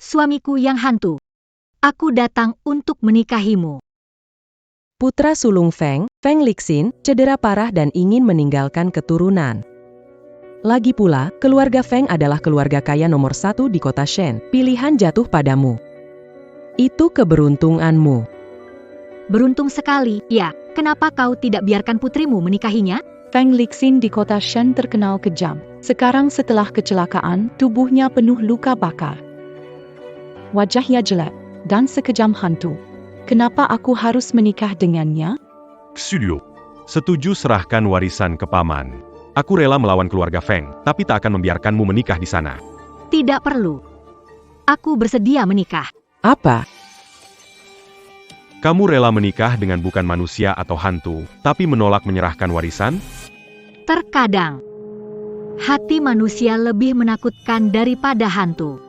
suamiku yang hantu. Aku datang untuk menikahimu. Putra sulung Feng, Feng Lixin, cedera parah dan ingin meninggalkan keturunan. Lagi pula, keluarga Feng adalah keluarga kaya nomor 1 di kota Shen. Pilihan jatuh padamu. Itu keberuntunganmu. Beruntung sekali, ya. Kenapa kau tidak biarkan putrimu menikahinya? Feng Lixin di kota Shen terkenal kejam. Sekarang setelah kecelakaan, tubuhnya penuh luka bakar. Wajahnya jelek dan sekejam hantu. Kenapa aku harus menikah dengannya? Xulio, setuju serahkan warisan ke paman. Aku rela melawan keluarga Feng, tapi tak akan membiarkanmu menikah di sana. Tidak perlu. Aku bersedia menikah. Apa? Kamu rela menikah dengan bukan manusia atau hantu, tapi menolak menyerahkan warisan? Terkadang, hati manusia lebih menakutkan daripada hantu.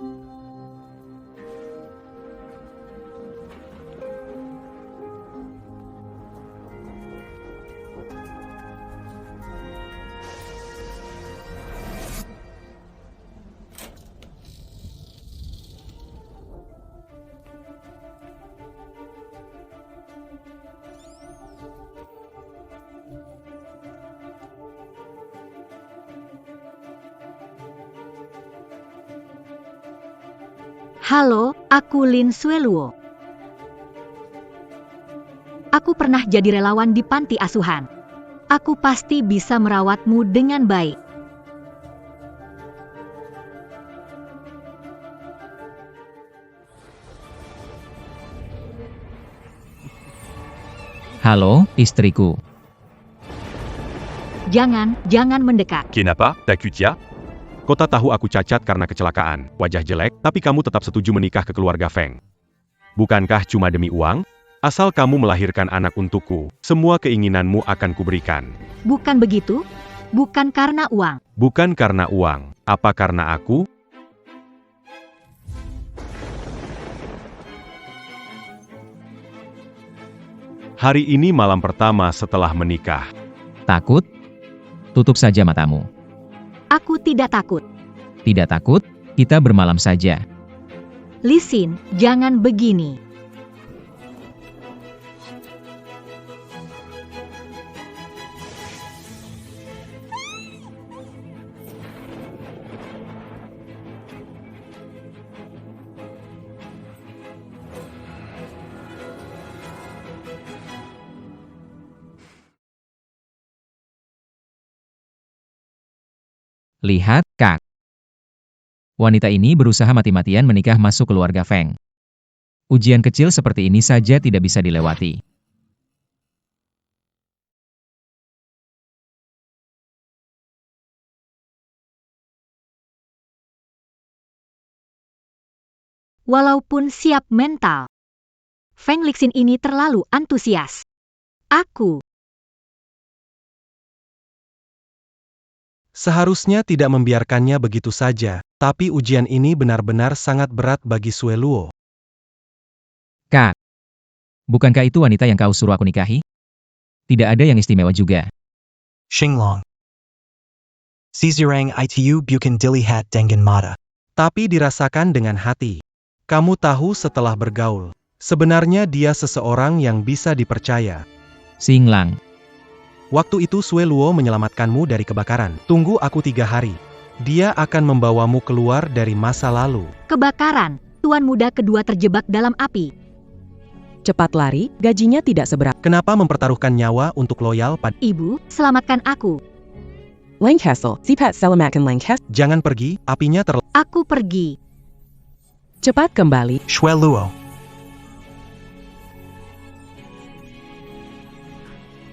Halo, aku Lin Sueluo. Aku pernah jadi relawan di panti asuhan. Aku pasti bisa merawatmu dengan baik. Halo, istriku. Jangan mendekat. Kenapa, takut ya? Kau tak tahu aku cacat karena kecelakaan, wajah jelek, tapi kamu tetap setuju menikah ke keluarga Feng. Bukankah cuma demi uang? Asal kamu melahirkan anak untukku, semua keinginanmu akan kuberikan. Bukan begitu? Bukan karena uang. Bukan karena uang, apa karena aku? Hari ini malam pertama setelah menikah. Takut? Tutup saja matamu. Aku tidak takut. Tidak takut? Kita bermalam saja. Lixin, jangan begini. Lihat, Kak. Wanita ini berusaha mati-matian menikah masuk keluarga Feng. Ujian kecil seperti ini saja tidak bisa dilewati. Walaupun siap mental, Feng Lixin ini terlalu antusias. Aku Seharusnya tidak membiarkannya begitu saja, tapi ujian ini benar-benar sangat berat bagi Sueluo. Kak, bukankah itu wanita yang kau suruh aku nikahi? Tidak ada yang istimewa juga. Xinglong. Sizurang itu bukan dilihat dengan mata. Tapi dirasakan dengan hati. Kamu tahu setelah bergaul, sebenarnya dia seseorang yang bisa dipercaya. Xinglang, Waktu itu Sueluo menyelamatkanmu dari kebakaran. Tunggu aku 3 hari. Dia akan membawamu keluar dari masa lalu. kebakaran. Tuan muda kedua terjebak dalam api. Cepat lari, gajinya tidak seberapa. Kenapa mempertaruhkan nyawa untuk loyal pada... Ibu, selamatkan aku. Langhasel, Sipat selamatkan Langhasel. Jangan pergi, apinya Aku pergi. Cepat kembali. Shueluo.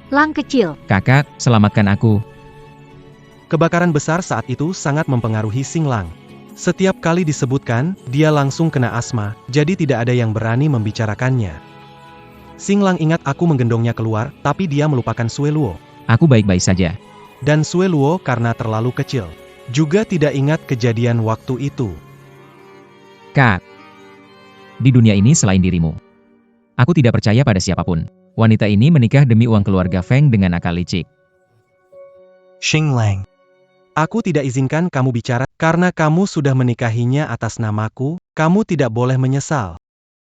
Lang kecil. kakak, selamatkan aku. Kebakaran besar saat itu sangat mempengaruhi Xinglang. Setiap kali disebutkan, dia langsung kena asma, jadi tidak ada yang berani membicarakannya. Xinglang ingat aku menggendongnya keluar, tapi dia melupakan Sueluo. Aku baik-baik saja. Dan Sueluo karena terlalu kecil. Juga tidak ingat kejadian waktu itu. Kak, di dunia ini selain dirimu, aku tidak percaya pada siapapun. Wanita ini menikah demi uang keluarga Feng dengan akal licik. Xinglang. Aku tidak izinkan kamu bicara, karena kamu sudah menikahinya atas namaku, kamu tidak boleh menyesal.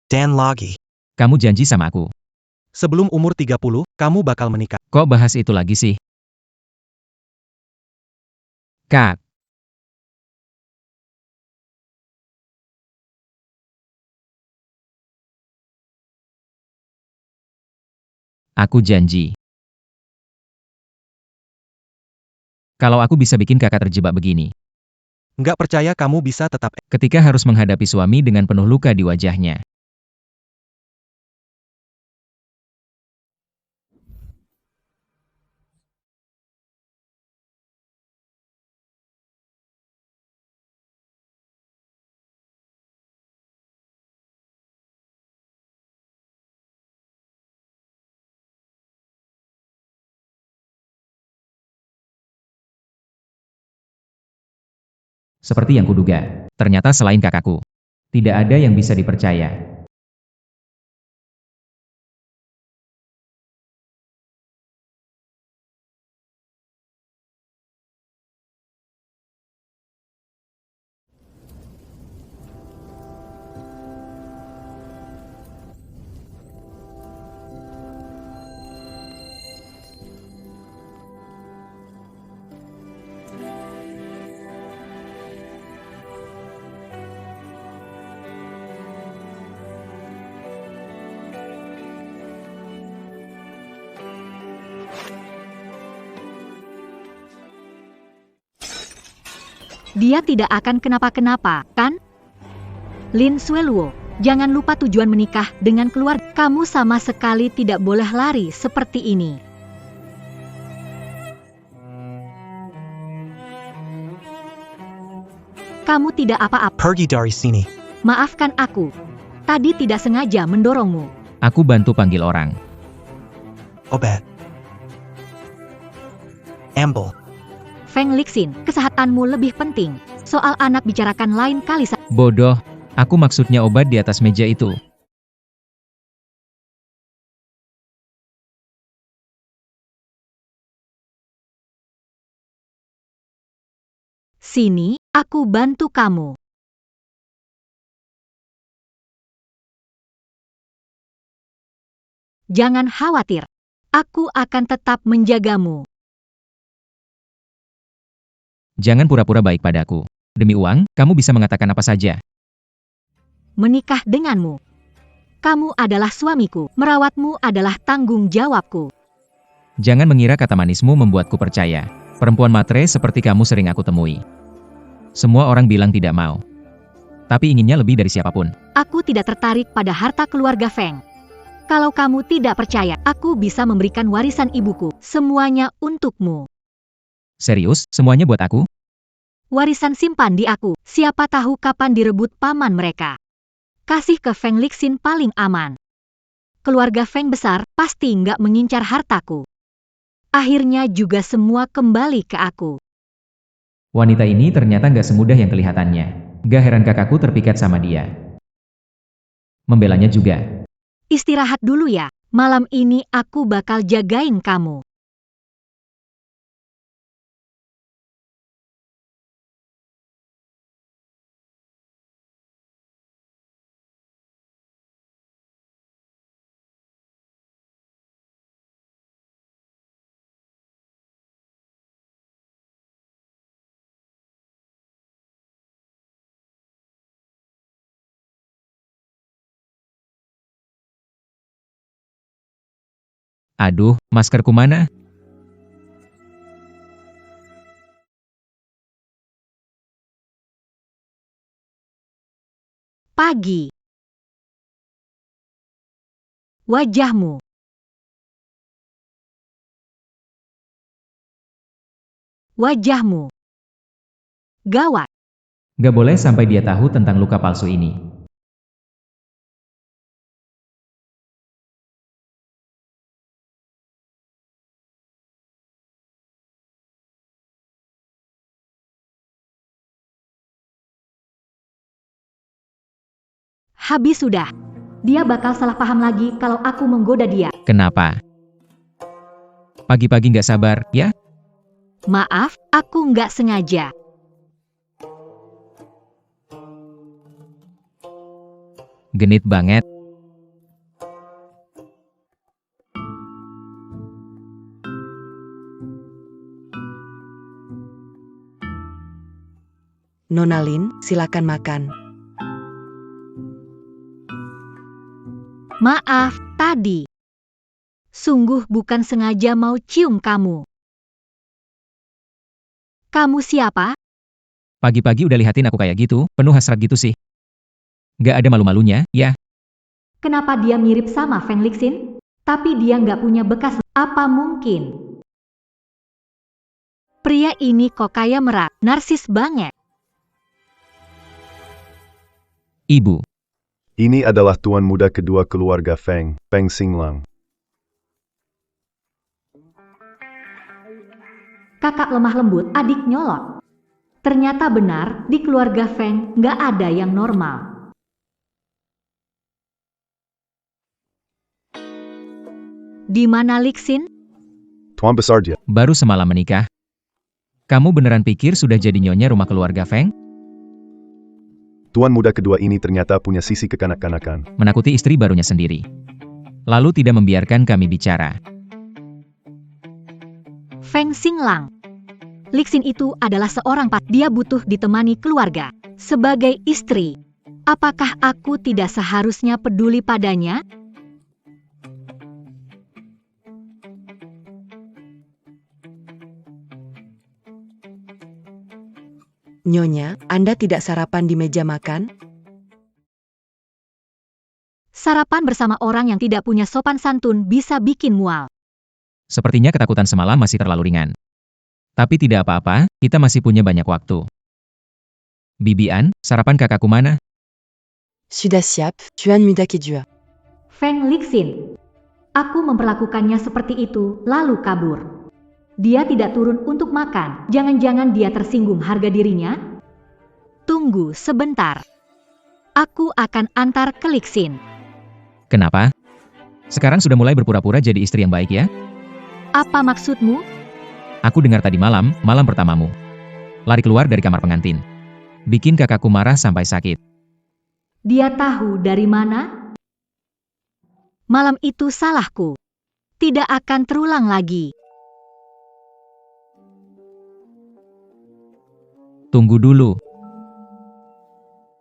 Dan lagi. Kamu janji sama aku. Sebelum umur 30, kamu bakal menikah. Kok bahas itu lagi sih? Kak. Aku janji. Kalau aku bisa bikin kakak terjebak begini. Nggak percaya kamu bisa tetap. Ketika harus menghadapi suami dengan penuh luka di wajahnya. Seperti yang kuduga, ternyata selain kakakku, tidak ada yang bisa dipercaya. Dia tidak akan kenapa-kenapa, kan? Lin Sueluo, jangan lupa tujuan menikah dengan keluarga. Kamu sama sekali tidak boleh lari seperti ini. Kamu tidak apa-apa. Pergi dari sini. Maafkan aku. Tadi tidak sengaja mendorongmu. Aku bantu panggil orang. Obat. Ambil. Feng Lixin, kesehatanmu lebih penting. Soal anak bicarakan lain kali. Bodoh, aku maksudnya obat di atas meja itu. Sini, aku bantu kamu. Jangan khawatir. Aku akan tetap menjagamu. Jangan pura-pura baik padaku. Demi uang, kamu bisa mengatakan apa saja. Menikah denganmu. Kamu adalah suamiku. Merawatmu adalah tanggung jawabku. Jangan mengira kata manismu membuatku percaya. Perempuan matre seperti kamu sering aku temui. Semua orang bilang tidak mau. Tapi inginnya lebih dari siapapun. Aku tidak tertarik pada harta keluarga Feng. Kalau kamu tidak percaya, aku bisa memberikan warisan ibuku. Semuanya untukmu. Serius, semuanya buat aku? Warisan simpan di aku. Siapa tahu kapan direbut paman mereka. Kasih ke Feng Lixin paling aman. Keluarga Feng besar pasti nggak mengincar hartaku. Akhirnya juga semua kembali ke aku. Wanita ini ternyata nggak semudah yang kelihatannya. Gak heran kakakku terpikat sama dia. Membelanya juga. Istirahat dulu ya. Malam ini aku bakal jagain kamu. Aduh, maskerku mana? Pagi. Wajahmu. Wajahmu. Gawat. Gak boleh sampai dia tahu tentang luka palsu ini. Habis sudah. Dia bakal salah paham lagi kalau aku menggoda dia. Kenapa? Pagi-pagi gak sabar, ya? Maaf, aku nggak sengaja. Genit banget. Nona Lin, silakan makan. Maaf, tadi. Sungguh bukan sengaja mau cium kamu. Kamu siapa? Pagi-pagi udah lihatin aku kayak gitu, penuh hasrat gitu sih. Gak ada malu-malunya, ya? Kenapa dia mirip sama Feng Lixin? Tapi dia nggak punya bekas. Apa mungkin? Pria ini kok kayak merak, narsis banget. Ibu. Ini adalah tuan muda kedua keluarga Feng, Feng Xinglang. Kakak lemah lembut, adik nyolot. Ternyata benar, di keluarga Feng nggak ada yang normal. Di mana Lixin? Tuan besar dia. Baru semalam menikah. Kamu beneran pikir sudah jadi nyonya rumah keluarga Feng? Tuan muda kedua ini ternyata punya sisi kekanak-kanakan. Menakuti istri barunya sendiri. Lalu tidak membiarkan kami bicara. Feng Xinglang. Lixin itu adalah seorang dia butuh ditemani keluarga. Sebagai istri, apakah aku tidak seharusnya peduli padanya? Nyonya, Anda tidak sarapan di meja makan? Sarapan bersama orang yang tidak punya sopan santun bisa bikin mual. Sepertinya ketakutan semalam masih terlalu ringan. Tapi tidak apa-apa, kita masih punya banyak waktu. Bibian, sarapan kakakku mana? Sudah siap, Tuan muda kedua. Feng Lixin. Aku memperlakukannya seperti itu, lalu kabur. Dia tidak turun untuk makan. Jangan-jangan dia tersinggung harga dirinya? Tunggu sebentar. Aku akan antar ke Lixin. Kenapa? Sekarang sudah mulai berpura-pura jadi istri yang baik ya? Apa maksudmu? Aku dengar tadi malam pertamamu. Lari keluar dari kamar pengantin. Bikin kakakku marah sampai sakit. Dia tahu dari mana? Malam itu salahku. Tidak akan terulang lagi. Tunggu dulu.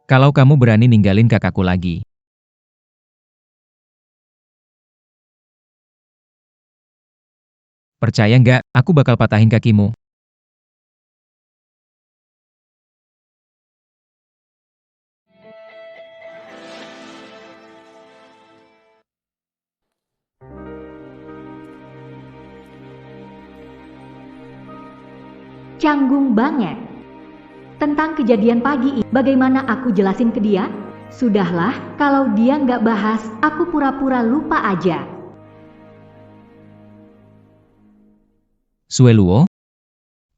Kalau kamu berani ninggalin kakakku lagi. Percaya nggak, aku bakal patahin kakimu. Canggung banget. Tentang kejadian pagi ini, bagaimana aku jelasin ke dia? Sudahlah, kalau dia nggak bahas, aku pura-pura lupa aja. Sueluo,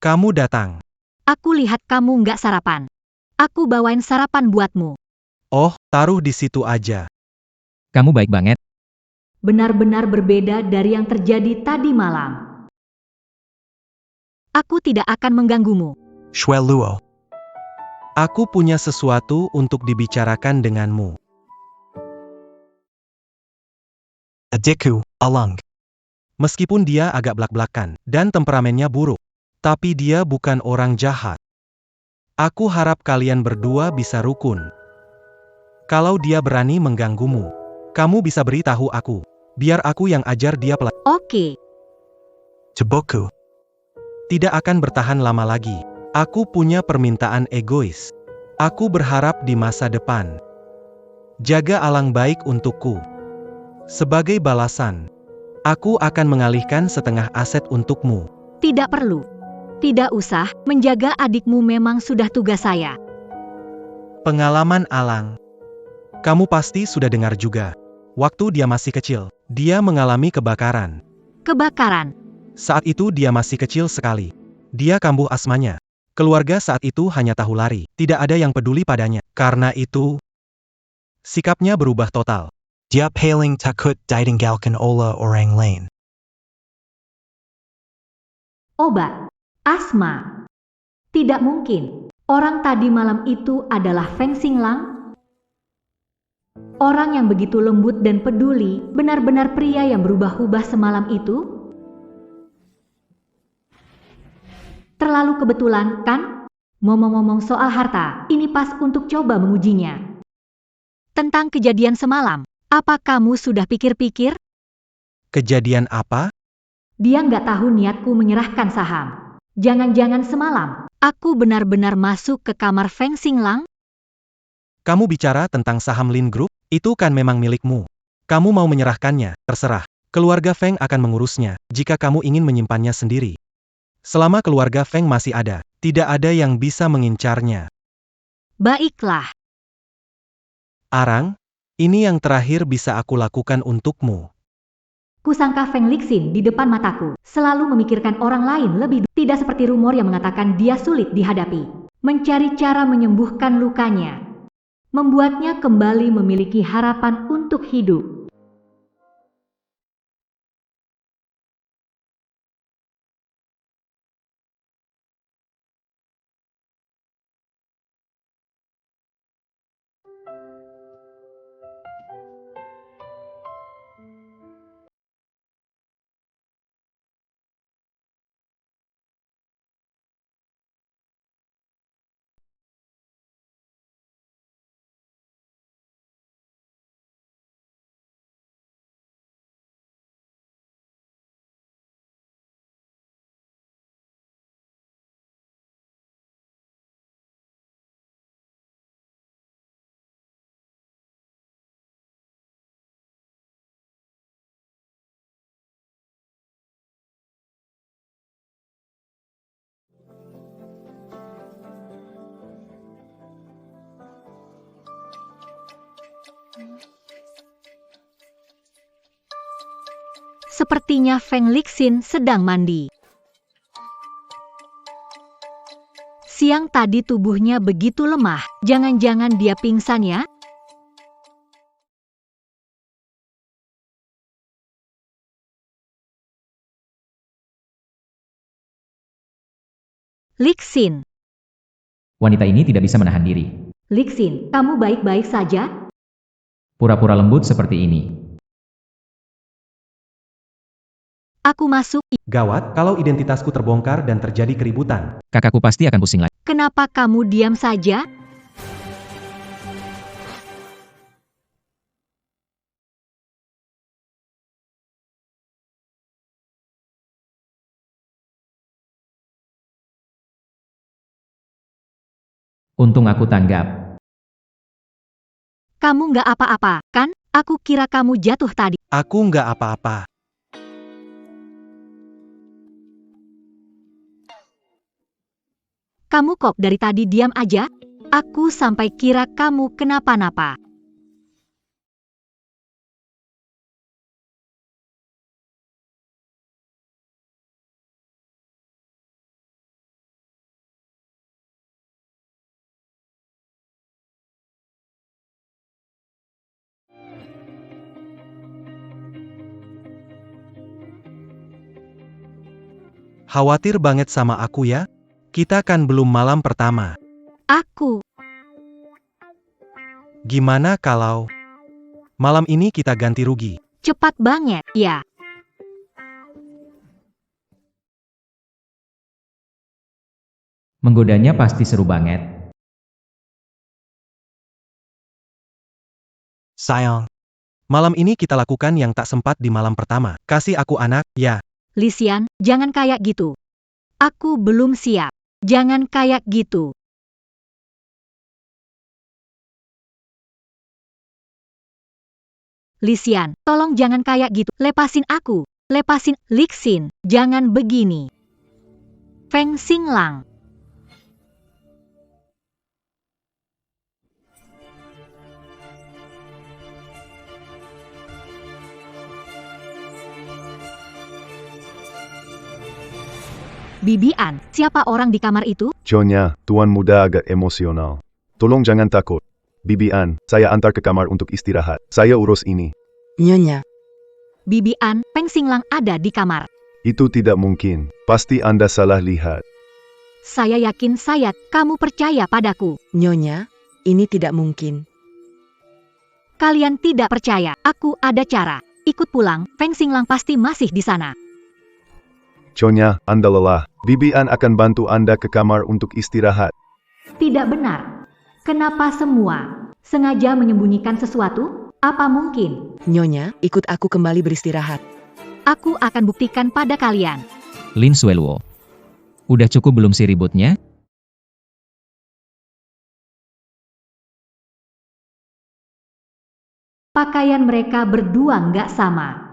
Kamu datang. Aku lihat kamu nggak sarapan. Aku bawain sarapan buatmu. Oh, taruh di situ aja. kamu baik banget. Benar-benar berbeda dari yang terjadi tadi malam. Aku tidak akan mengganggumu. Shui Luo. Aku punya sesuatu untuk dibicarakan denganmu. Adiku, Alung. Meskipun dia agak blak-blakan dan temperamennya buruk, tapi dia bukan orang jahat. Aku harap kalian berdua bisa rukun. Kalau dia berani mengganggumu, kamu bisa beritahu aku. Biar aku yang ajar dia pelan. Oke. Jaboku. Tidak akan bertahan lama lagi. Aku punya permintaan egois. Aku berharap di masa depan. Jaga alang baik untukku. Sebagai balasan, aku akan mengalihkan setengah aset untukmu. Tidak perlu. Tidak usah, menjaga adikmu memang sudah tugas saya. Pengalaman Alang. Kamu pasti sudah dengar juga. Waktu dia masih kecil, dia mengalami kebakaran. Kebakaran. Saat itu dia masih kecil sekali. Dia kambuh asmanya. Keluarga saat itu hanya tahu lari, tidak ada yang peduli padanya. Karena itu, sikapnya berubah total. Dia paling takut ditinggalkan oleh orang lain. Obat. Asma. Tidak mungkin. Orang tadi malam itu adalah Feng Xinglang. Orang yang begitu lembut dan peduli, benar-benar pria yang berubah-ubah semalam itu? Terlalu kebetulan, kan? Ngomong-ngomong soal harta, ini pas untuk coba mengujinya. Tentang kejadian semalam, apa kamu sudah pikir-pikir? Kejadian apa? Dia nggak tahu niatku menyerahkan saham. Jangan-jangan semalam, aku benar-benar masuk ke kamar Feng Xinglang? Kamu bicara tentang saham Lin Group? Itu kan memang milikmu. Kamu mau menyerahkannya, terserah. Keluarga Feng akan mengurusnya, jika kamu ingin menyimpannya sendiri. Selama keluarga Feng masih ada, tidak ada yang bisa mengincarnya. Baiklah. Arang, ini yang terakhir bisa aku lakukan untukmu. Kusangka Feng Lixin di depan mataku, selalu memikirkan orang lain lebih dulu. Tidak seperti rumor yang mengatakan dia sulit dihadapi. Mencari cara menyembuhkan lukanya. Membuatnya kembali memiliki harapan untuk hidup. Sepertinya Feng Lixin sedang mandi. Siang tadi tubuhnya begitu lemah, jangan-jangan dia pingsan ya? Lixin. Wanita ini tidak bisa menahan diri. Lixin, kamu baik-baik saja? Pura-pura lembut seperti ini. Aku masuk. Gawat, kalau identitasku terbongkar dan terjadi keributan. Kakakku pasti akan pusing lagi. Kenapa kamu diam saja? Untung aku tanggap. Kamu nggak apa-apa, kan? Aku kira kamu jatuh tadi. Aku nggak apa-apa. Kamu kok dari tadi diam aja? Aku sampai kira kamu kenapa-napa. Khawatir banget sama aku ya? Kita kan belum malam pertama. Aku. Gimana kalau malam ini kita ganti rugi? Cepat banget, ya. Menggodanya pasti seru banget. Sayang. Malam ini kita lakukan yang tak sempat di malam pertama. Kasih aku anak, ya. Lisian, jangan kayak gitu. Aku belum siap. Jangan kayak gitu. Lisian, tolong jangan kayak gitu. Lepasin aku. Lepasin, Lixin. Jangan begini. Feng Xinglang. Bibian, siapa orang di kamar itu? Nyonya, tuan muda agak emosional. Tolong jangan takut. Bibian, saya antar ke kamar untuk istirahat. Saya urus ini. Nyonya, Bibian, Feng Xinglang ada di kamar. Itu tidak mungkin. Pasti Anda salah lihat. Saya yakin kamu percaya padaku. Nyonya, ini tidak mungkin. Kalian tidak percaya, aku ada cara. Ikut pulang, Feng Xinglang pasti masih di sana. Nyonya, Anda lelah. Bibi An akan bantu Anda ke kamar untuk istirahat. Tidak benar. Kenapa semua sengaja menyembunyikan sesuatu? Apa mungkin? Nyonya, ikut aku kembali beristirahat. Aku akan buktikan pada kalian. Lin Xueluo. Udah cukup belum sih ributnya? Pakaian mereka berdua nggak sama.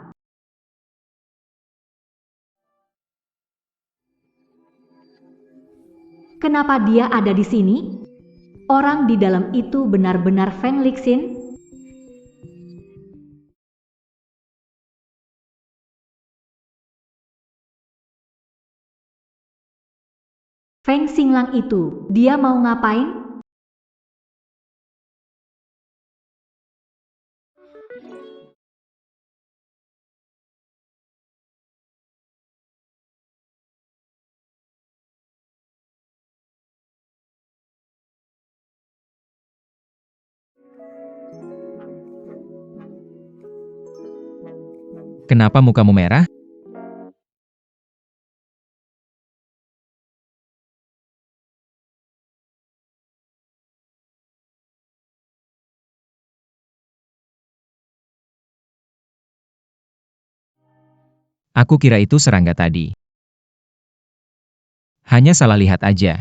Kenapa dia ada di sini? Orang di dalam itu benar-benar Feng Lixin? Feng Xinglang itu, dia mau ngapain? Kenapa mukamu merah? Aku kira itu serangga tadi. Hanya salah lihat aja.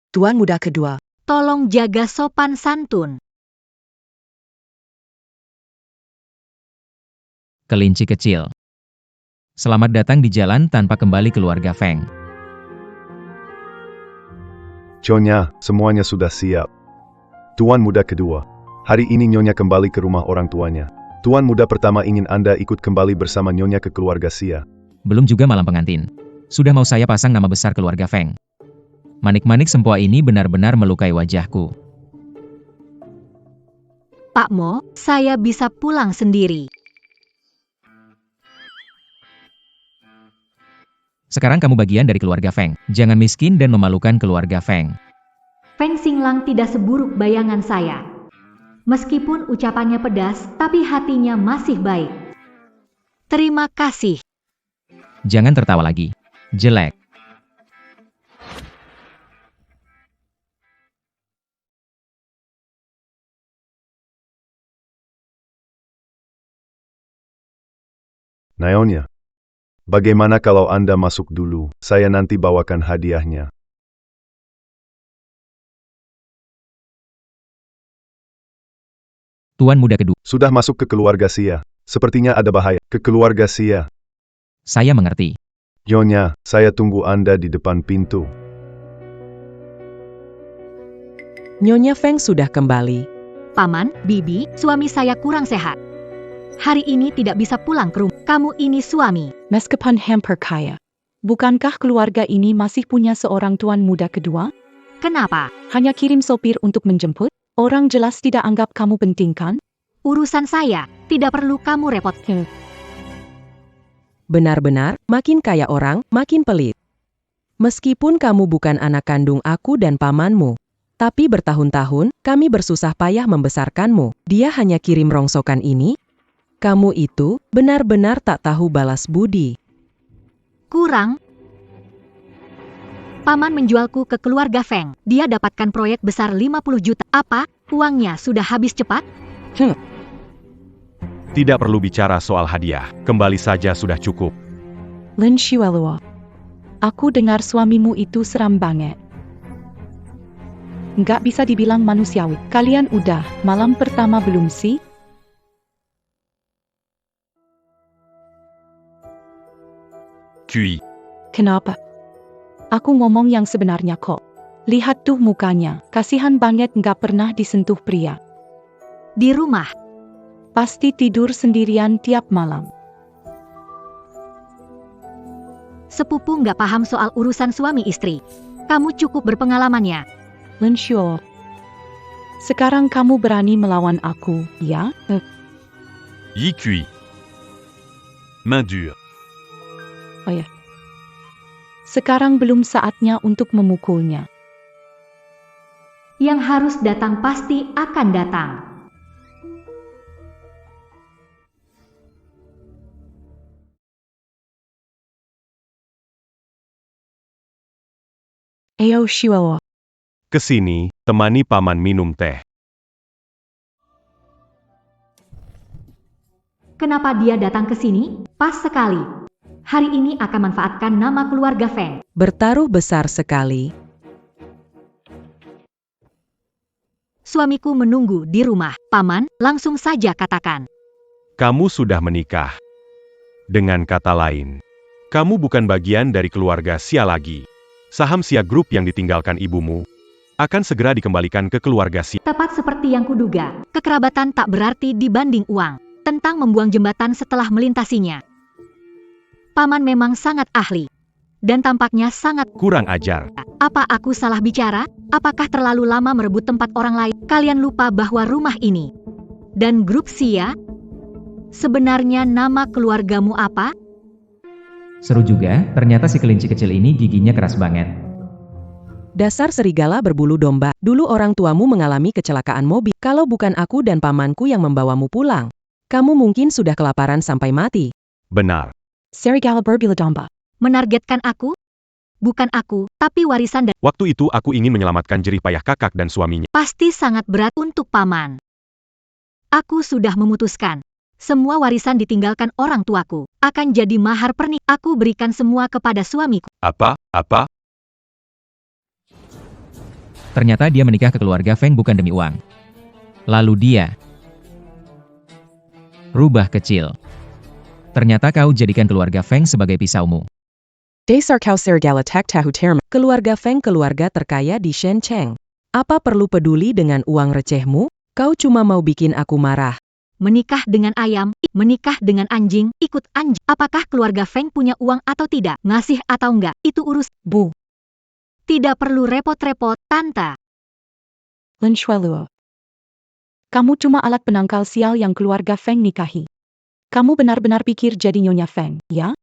Tuan muda kedua. Tolong jaga sopan santun. Kelinci kecil. Selamat datang di jalan tanpa kembali keluarga Feng. Nyonya, semuanya sudah siap. Tuan muda kedua. Hari ini Nyonya kembali ke rumah orang tuanya. Tuan muda pertama ingin Anda ikut kembali bersama Nyonya ke keluarga Xia. Belum juga malam pengantin. Sudah mau saya pasang nama besar keluarga Feng. Manik-manik sempoa ini benar-benar melukai wajahku. Pak Mo, saya bisa pulang sendiri. Sekarang kamu bagian dari keluarga Feng. Jangan miskin dan memalukan keluarga Feng. Feng Xinglang tidak seburuk bayangan saya. Meskipun ucapannya pedas, tapi hatinya masih baik. Terima kasih. Jangan tertawa lagi. Jelek. Nyonya, bagaimana kalau Anda masuk dulu? Saya nanti bawakan hadiahnya. Tuan muda kedua. Sudah masuk ke keluarga Xia. Sepertinya ada bahaya. Ke keluarga Xia. Saya mengerti. Nyonya, saya tunggu Anda di depan pintu. Nyonya Feng sudah kembali. Paman, Bibi, suami saya kurang sehat. Hari ini tidak bisa pulang ke rumah. Kamu ini suami. Meskipun hampir kaya. Bukankah keluarga ini masih punya seorang tuan muda kedua? Kenapa? Hanya kirim sopir untuk menjemput? Orang jelas tidak anggap kamu penting kan? Urusan saya, tidak perlu kamu repot. Benar-benar, makin kaya orang, makin pelit. Meskipun kamu bukan anak kandung aku dan pamanmu, tapi bertahun-tahun, kami bersusah payah membesarkanmu. Dia hanya kirim rongsokan ini? Kamu itu benar-benar tak tahu balas budi. Kurang. Paman menjualku ke keluarga Feng. Dia dapatkan proyek besar 50 juta. Apa? Uangnya sudah habis cepat? Tidak perlu bicara soal hadiah. Kembali saja sudah cukup. Lin Xueluo. Aku dengar suamimu itu seram banget. Nggak bisa dibilang manusiawi. Kalian udah malam pertama belum sih? Kui. Kenapa? Aku ngomong yang sebenarnya kok. Lihat tuh mukanya, kasihan banget nggak pernah disentuh pria. Di rumah, Pasti tidur sendirian tiap malam. sepupu nggak paham soal urusan suami istri. Kamu cukup berpengalamannya. Lin Shuo. Sekarang kamu berani melawan aku, ya? Yi Kui. Main dure. Sekarang belum saatnya untuk memukulnya. Yang harus datang pasti akan datang. Ayo Shuo. Kesini, temani paman minum teh. Kenapa dia datang ke sini? Pas sekali. Hari ini akan manfaatkan nama keluarga Feng. Bertaruh besar sekali. Suamiku menunggu di rumah. Paman, langsung saja katakan. Kamu sudah menikah. Dengan kata lain, kamu bukan bagian dari keluarga Xia lagi. Saham Xia Group yang ditinggalkan ibumu akan segera dikembalikan ke keluarga Xia. Tepat seperti yang kuduga, kekerabatan tak berarti dibanding uang. Tentang membuang jembatan setelah melintasinya. Paman memang sangat ahli. Dan tampaknya sangat Kurang ajar. Apa aku salah bicara? Apakah terlalu lama merebut tempat orang lain? Kalian lupa bahwa rumah ini dan grup Xia? Sebenarnya nama keluargamu apa? Seru juga, ternyata si kelinci kecil ini giginya keras banget. Dasar serigala berbulu domba. Dulu orang tuamu mengalami kecelakaan mobil. Kalau bukan aku dan pamanku yang membawamu pulang, kamu mungkin sudah kelaparan sampai mati. Benar. Serigala berbulu domba. Menargetkan aku? Bukan aku, tapi warisan dan Waktu itu aku ingin menyelamatkan jerih payah kakak dan suaminya. pasti sangat berat untuk paman. Aku sudah memutuskan. Semua warisan ditinggalkan orang tuaku. Akan jadi mahar pernik. Aku berikan semua kepada suamiku. Apa? Ternyata dia menikah ke keluarga Feng bukan demi uang. Lalu dia rubah kecil. Ternyata kau jadikan keluarga Feng sebagai pisaumu. Dasar kau serigala tak tahu terma. Keluarga Feng keluarga terkaya di Shenzhen. Apa perlu peduli dengan uang recehmu? Kau cuma mau bikin aku marah. Menikah dengan ayam, menikah dengan anjing, ikut anjing. Apakah keluarga Feng punya uang atau tidak? Ngasih atau enggak? Itu urus. Bu. Tidak perlu repot-repot, Tante. Lin Shuo. Kamu cuma alat penangkal sial yang keluarga Feng nikahi. Kamu benar-benar pikir jadi Nyonya Feng, ya?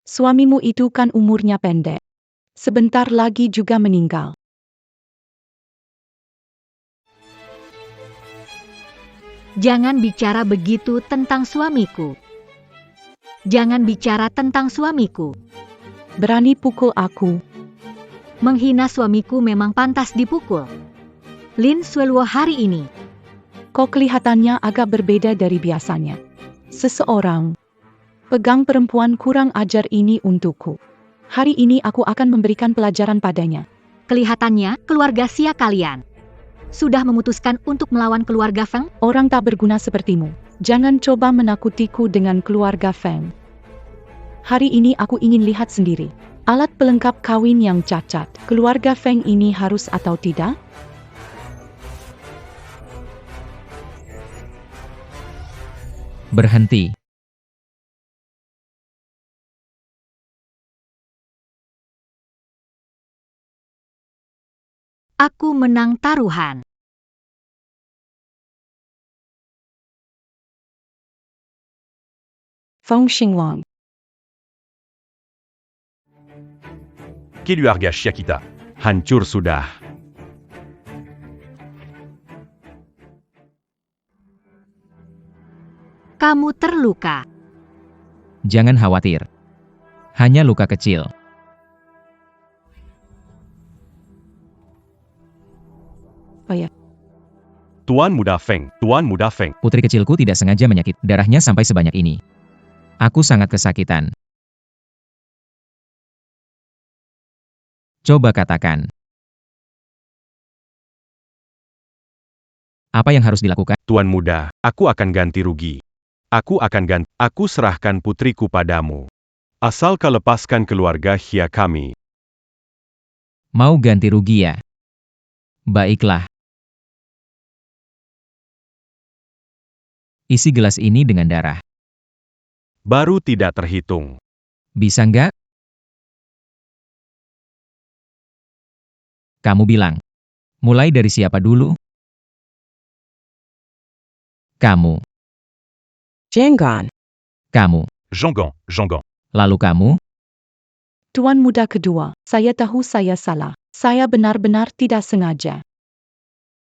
Suamimu itu kan umurnya pendek. Sebentar lagi juga meninggal. Jangan bicara begitu tentang suamiku. Jangan bicara tentang suamiku. Berani pukul aku. Menghina suamiku memang pantas dipukul. Lin Shuo hari ini. Kok kelihatannya agak berbeda dari biasanya. Seseorang pegang perempuan kurang ajar ini untukku. Hari ini aku akan memberikan pelajaran padanya. Kelihatannya, keluarga Xia kalian sudah memutuskan untuk melawan keluarga Feng. Orang tak berguna sepertimu. Jangan coba menakutiku dengan keluarga Feng. Hari ini aku ingin lihat sendiri. Alat pelengkap kawin yang cacat. Keluarga Feng ini harus atau tidak? Berhenti. Aku menang taruhan. Feng Xinglong. Keluarga Xia kita hancur sudah. Kamu terluka. Jangan khawatir. Hanya luka kecil. Tuan Muda Feng. Putri kecilku tidak sengaja menyakit darahnya sampai sebanyak ini. Aku sangat kesakitan. Coba katakan. Apa yang harus dilakukan? Tuan Muda, aku akan ganti rugi. Aku serahkan putriku padamu. Asal kau lepaskan keluarga Xia kami. Mau ganti rugi ya? Baiklah. Isi gelas ini dengan darah. Baru tidak terhitung. Bisa nggak? Kamu bilang. Mulai dari siapa dulu? Kamu. Jenggon. Kamu. Jeonggon. Lalu kamu? Tuan Muda kedua, saya tahu saya salah. Saya benar-benar tidak sengaja.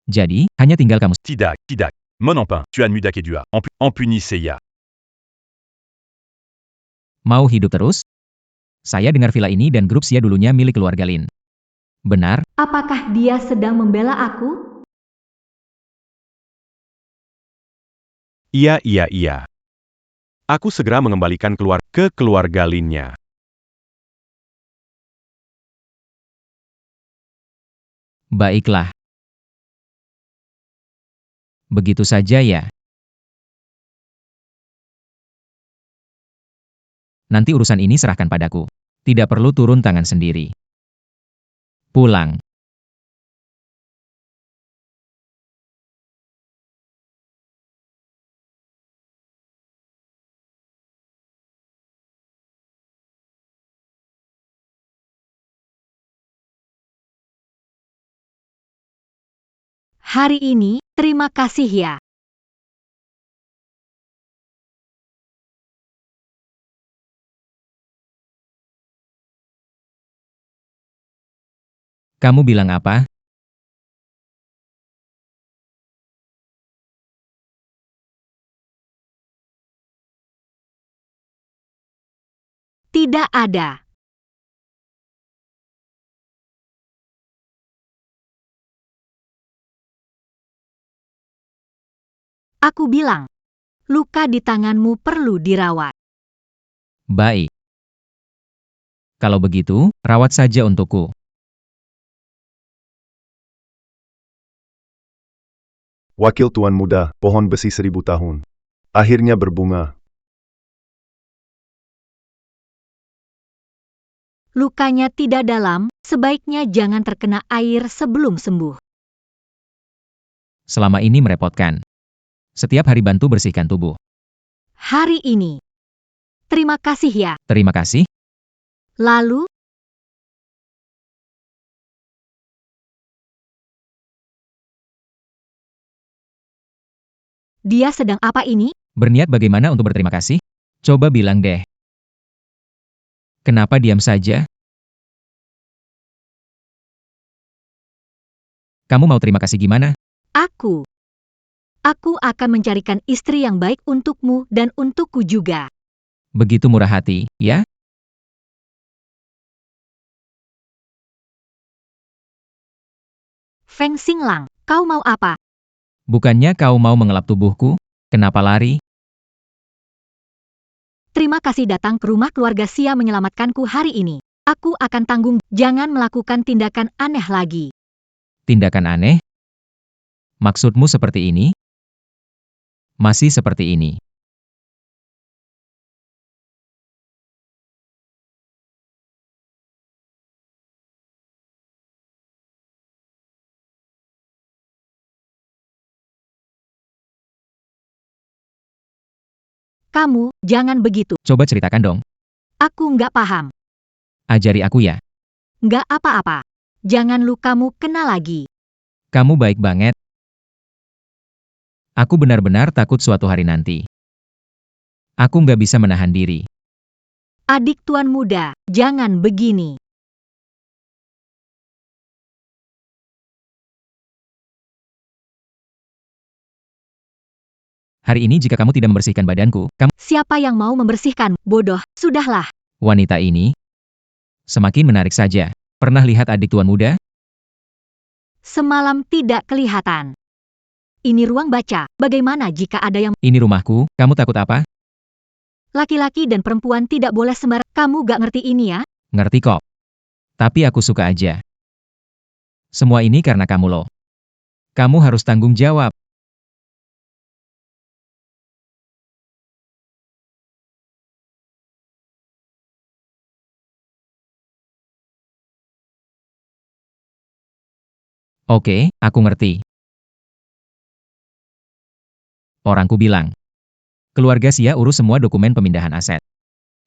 Jadi, hanya tinggal kamu. Tidak. Mon empin, Tuan Muda kedua. Ampuni saya. Mau hidup terus? Saya dengar villa ini dan grup Sia dulunya milik keluarga Lin. Benar? Apakah dia sedang membela aku? Iya. Aku segera mengembalikan ke keluarga Linnya. Baiklah. Begitu saja ya. Nanti urusan ini serahkan padaku. Tidak perlu turun tangan sendiri. Pulang. Hari ini, terima kasih ya. Kamu bilang apa? Tidak ada. Aku bilang, luka di tanganmu perlu dirawat. Baik. Kalau begitu, rawat saja untukku. Wakil Tuan Muda, pohon besi 1000 tahun. Akhirnya berbunga. Lukanya tidak dalam, sebaiknya jangan terkena air sebelum sembuh. Selama ini merepotkan. Setiap hari bantu bersihkan tubuh. Hari ini. Terima kasih ya. Terima kasih. Lalu, dia sedang apa ini? Berniat bagaimana untuk berterima kasih? Coba bilang deh. Kenapa diam saja? Kamu mau terima kasih gimana? Aku. Aku akan mencarikan istri yang baik untukmu dan untukku juga. Begitu murah hati, ya? Feng Xinglang, kau mau apa? Bukannya kau mau mengelap tubuhku? Kenapa lari? Terima kasih datang ke rumah keluarga Sia menyelamatkanku hari ini. Aku akan tanggung, jangan melakukan tindakan aneh lagi. Tindakan aneh? Maksudmu seperti ini? Masih seperti ini. Kamu, jangan begitu. Coba ceritakan dong. Aku nggak paham. Ajari aku ya. Nggak apa-apa. Jangan lukamu kena lagi. Kamu baik banget. Aku benar-benar takut suatu hari nanti. Aku nggak bisa menahan diri. Adik tuan muda, jangan begini. Hari ini jika kamu tidak membersihkan badanku, kamu... Siapa yang mau membersihkan? Bodoh, sudahlah. Wanita ini semakin menarik saja. Pernah lihat adik tuan muda? Semalam tidak kelihatan. Ini ruang baca, bagaimana jika ada yang... Ini rumahku, kamu takut apa? Laki-laki dan perempuan tidak boleh sembarang. Kamu gak ngerti ini ya? Ngerti kok. Tapi aku suka aja. Semua ini karena kamu loh. Kamu harus tanggung jawab. Oke, aku ngerti. Orangku bilang. Keluarga Xia urus semua dokumen pemindahan aset.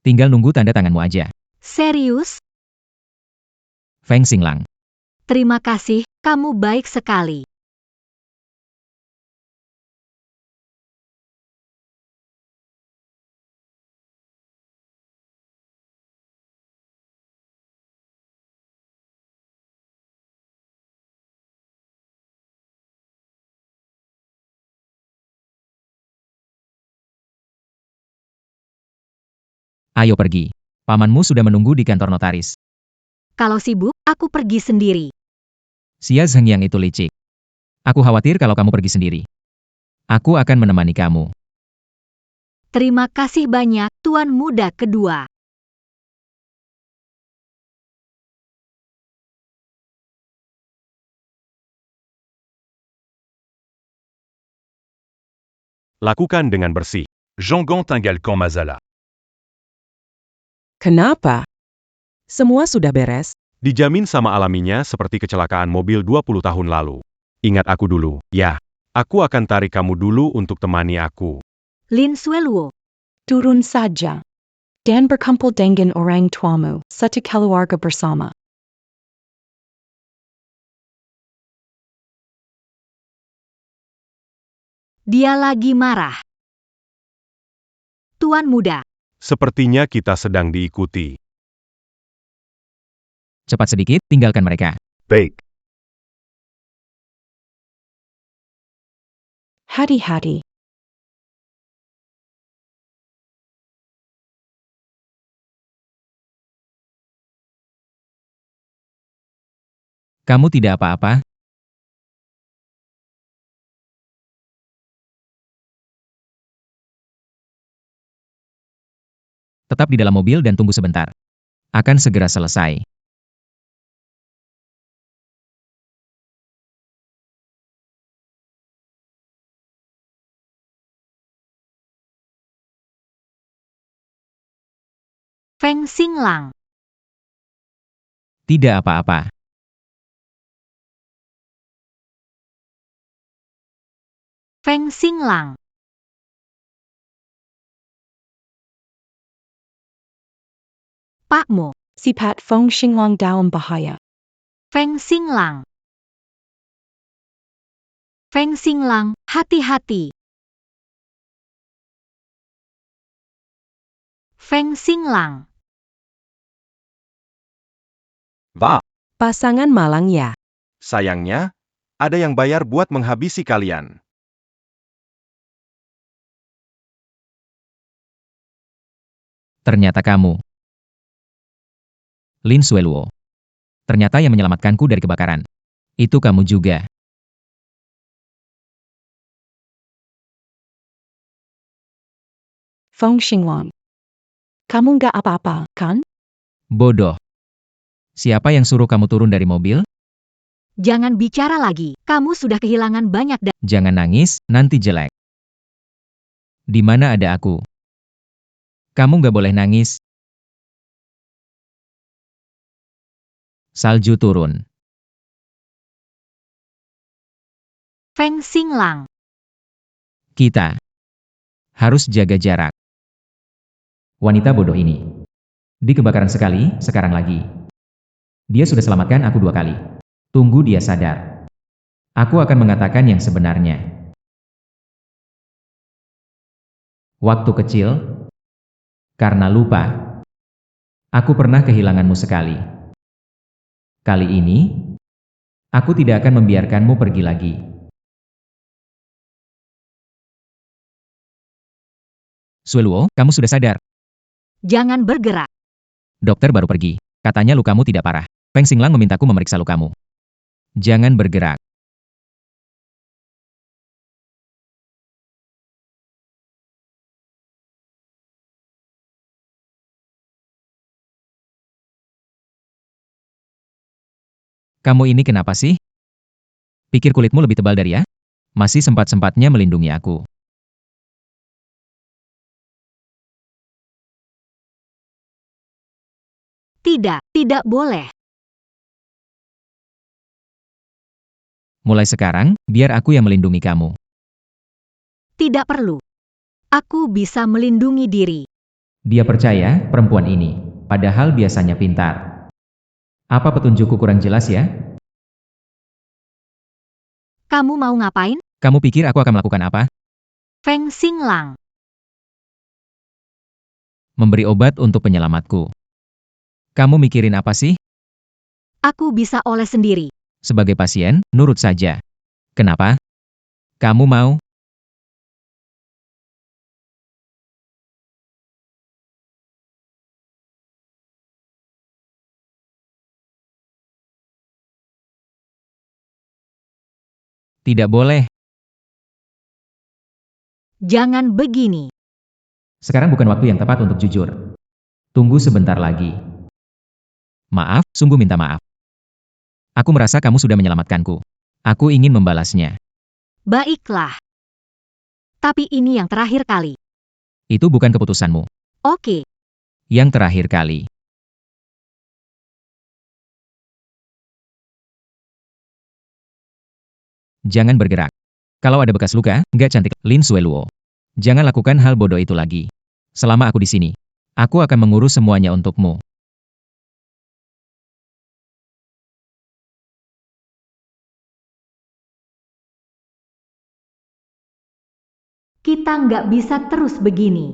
Tinggal nunggu tanda tanganmu aja. Serius? Feng Xinglang. Terima kasih, kamu baik sekali. Ayo pergi. Pamanmu sudah menunggu di kantor notaris. Kalau sibuk, aku pergi sendiri. Xia Zhengyang itu licik. Aku khawatir kalau kamu pergi sendiri. Aku akan menemani kamu. Terima kasih banyak, Tuan Muda kedua. Lakukan dengan bersih. Zhonggang tinggalkan masalah. Kenapa? Semua sudah beres. Dijamin sama alaminya seperti kecelakaan mobil 20 tahun lalu. Ingat aku dulu, ya. Aku akan tarik kamu dulu untuk temani aku. Lin Sueluo. Turun saja. Dan berkumpul dengan orang tuamu, satu keluarga bersama. Dia lagi marah. Tuan Muda. Sepertinya kita sedang diikuti. Cepat sedikit, tinggalkan mereka. Baik. Hati-hati. Kamu tidak apa-apa? Tetap di dalam mobil dan tunggu sebentar. Akan segera selesai. Feng Xinglang. Tidak apa-apa. Feng Xinglang. Pak Mo. Sifat Feng Xinglang dalam bahaya. Feng Xinglang. Feng Xinglang, hati-hati. Feng Xinglang. Pasangan malang ya. Sayangnya, ada yang bayar buat menghabisi kalian. Ternyata kamu. Lin Sueluo. Ternyata yang menyelamatkanku dari kebakaran. Itu kamu juga. Feng Xinglang. Kamu nggak apa-apa, kan? Bodoh. Siapa yang suruh kamu turun dari mobil? Jangan bicara lagi, kamu sudah kehilangan banyak Jangan nangis, nanti jelek. Di mana ada aku? Kamu nggak boleh nangis. Salju turun. Feng Xinglang. Kita harus jaga jarak. Wanita bodoh ini. Di kebakaran sekali, sekarang lagi. Dia sudah selamatkan aku 2 kali. Tunggu dia sadar. Aku akan mengatakan yang sebenarnya. Waktu kecil, karena lupa, aku pernah kehilanganmu sekali. Kali ini, aku tidak akan membiarkanmu pergi lagi. Sueluo, kamu sudah sadar? Jangan bergerak. Dokter baru pergi. Katanya lukamu tidak parah. Feng Xinglang memintaku memeriksa lukamu. Jangan bergerak. Kamu ini kenapa sih? Pikir kulitmu lebih tebal dari ya? Masih sempat-sempatnya melindungi aku. Tidak boleh. Mulai sekarang, biar aku yang melindungi kamu. Tidak perlu. Aku bisa melindungi diri. Dia percaya, perempuan ini. Padahal biasanya pintar. Apa petunjukku kurang jelas ya? Kamu mau ngapain? Kamu pikir aku akan melakukan apa? Feng Xinglang. Memberi obat untuk penyelamatku. Kamu mikirin apa sih? Aku bisa oles sendiri. Sebagai pasien, nurut saja. Kenapa? Kamu mau? Tidak boleh. Jangan begini. Sekarang bukan waktu yang tepat untuk jujur. Tunggu sebentar lagi. Maaf, sungguh minta maaf. Aku merasa kamu sudah menyelamatkanku. Aku ingin membalasnya. Baiklah. Tapi ini yang terakhir kali. Itu bukan keputusanmu. Oke. Yang terakhir kali. Jangan bergerak. Kalau ada bekas luka, nggak cantik. Lin Sueluo. Jangan lakukan hal bodoh itu lagi. Selama aku di sini, aku akan mengurus semuanya untukmu. Kita nggak bisa terus begini.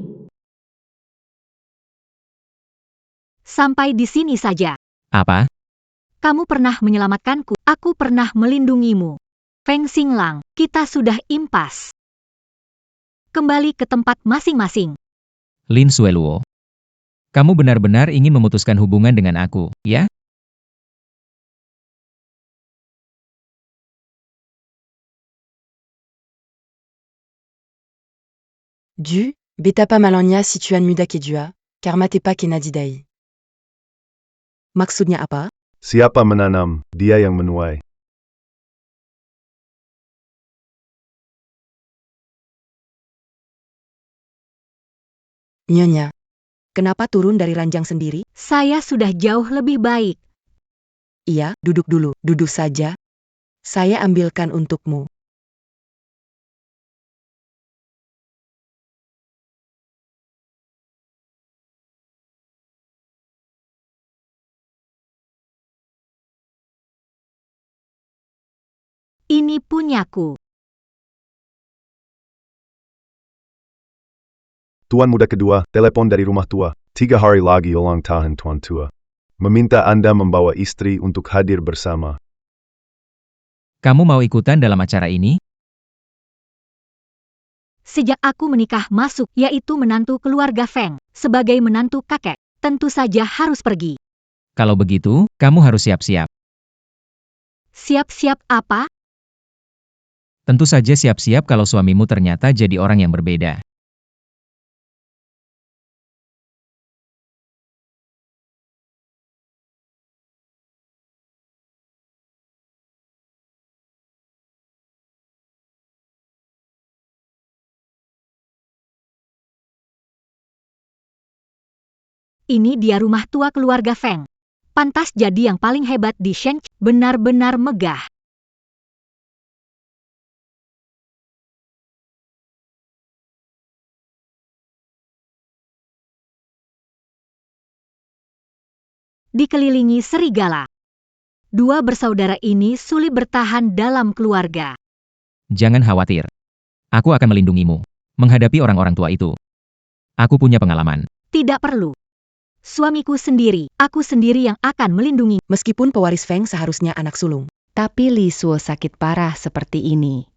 Sampai di sini saja. Apa? Kamu pernah menyelamatkanku. Aku pernah melindungimu. Feng Xinglang, kita sudah impas. Kembali ke tempat masing-masing. Lin Sueluo. Kamu benar-benar ingin memutuskan hubungan dengan aku, ya? Du, beta pas malanya si tuan muda kedua, karma tepa kenadidai. Maksudnya apa? Siapa menanam, dia yang menuai. Nyonya. Kenapa turun dari ranjang sendiri? Saya sudah jauh lebih baik. Iya, duduk dulu, duduk saja. Saya ambilkan untukmu. Ini punyaku. Tuan muda kedua, telepon dari rumah tua. 3 hari lagi ulang tahun tuan tua. Meminta Anda membawa istri untuk hadir bersama. Kamu mau ikutan dalam acara ini? Sejak aku menikah masuk, yaitu menantu keluarga Feng, sebagai menantu kakek, tentu saja harus pergi. Kalau begitu, kamu harus siap-siap. Siap-siap apa? Tentu saja siap-siap kalau suamimu ternyata jadi orang yang berbeda. Ini dia rumah tua keluarga Feng. Pantas jadi yang paling hebat di Shenzhen, benar-benar megah. Dikelilingi serigala. Dua bersaudara ini sulit bertahan dalam keluarga. Jangan khawatir. Aku akan melindungimu. Menghadapi orang-orang tua itu. Aku punya pengalaman. Tidak perlu. Suamiku sendiri, aku sendiri yang akan melindungi. Meskipun pewaris Feng seharusnya anak sulung. Tapi Li Suo sakit parah seperti ini.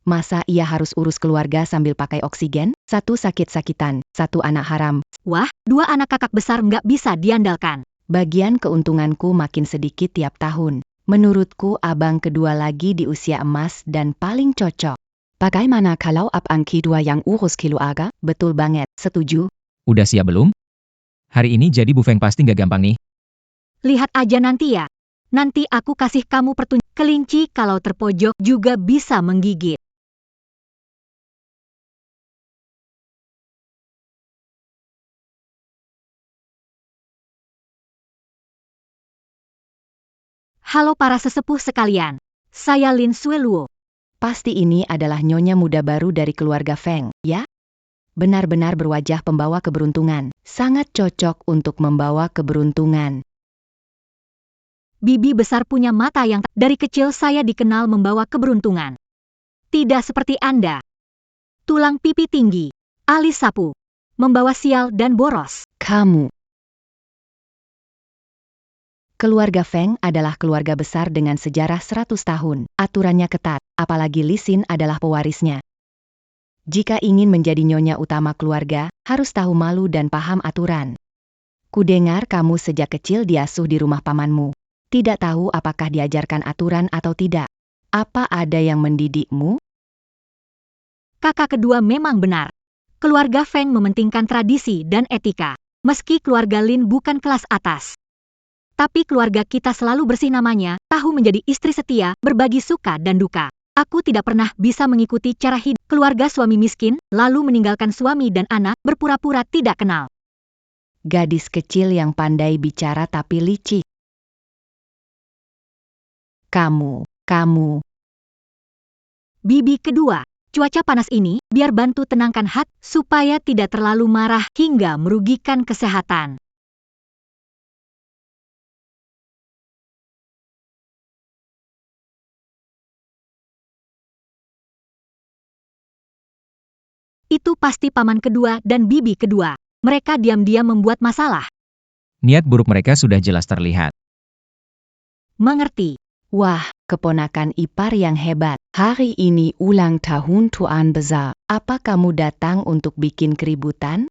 Masa ia harus urus keluarga sambil pakai oksigen? Satu sakit-sakitan, satu anak haram. Wah, dua anak kakak besar nggak bisa diandalkan. Bagian keuntunganku makin sedikit tiap tahun. Menurutku abang kedua lagi di usia emas dan paling cocok. Bagaimana kalau abang kedua yang urus keluarga? Betul banget, setuju. Udah siap belum? Hari ini jadi Bu Feng pasti nggak gampang nih. Lihat aja nanti ya. Nanti aku kasih kamu petunjuk. Kelinci kalau terpojok juga bisa menggigit. Halo para sesepuh sekalian. Saya Lin Sueluo. Pasti ini adalah nyonya muda baru dari keluarga Feng, ya? Benar-benar berwajah pembawa keberuntungan. Sangat cocok untuk membawa keberuntungan. Bibi besar punya mata yang dari kecil saya dikenal membawa keberuntungan. Tidak seperti Anda. Tulang pipi tinggi, alis sapu, membawa sial dan boros. Kamu. Keluarga Feng adalah keluarga besar dengan sejarah 100 tahun. Aturannya ketat, apalagi Li Xin adalah pewarisnya. Jika ingin menjadi nyonya utama keluarga, harus tahu malu dan paham aturan. Kudengar kamu sejak kecil diasuh di rumah pamanmu. Tidak tahu apakah diajarkan aturan atau tidak. Apa ada yang mendidikmu? Kakak kedua memang benar. Keluarga Feng mementingkan tradisi dan etika. Meski keluarga Lin bukan kelas atas. Tapi keluarga kita selalu bersih namanya, tahu menjadi istri setia, berbagi suka dan duka. Aku tidak pernah bisa mengikuti cara hidup keluarga suami miskin, lalu meninggalkan suami dan anak, berpura-pura tidak kenal. Gadis kecil yang pandai bicara tapi licik. Kamu. Bibi kedua, cuaca panas ini, biar bantu tenangkan hati, supaya tidak terlalu marah hingga merugikan kesehatan. Itu pasti paman kedua dan bibi kedua. Mereka diam-diam membuat masalah. Niat buruk mereka sudah jelas terlihat. Mengerti. Wah, keponakan ipar yang hebat. Hari ini ulang tahun Tuan Besar. Apa kamu datang untuk bikin keributan?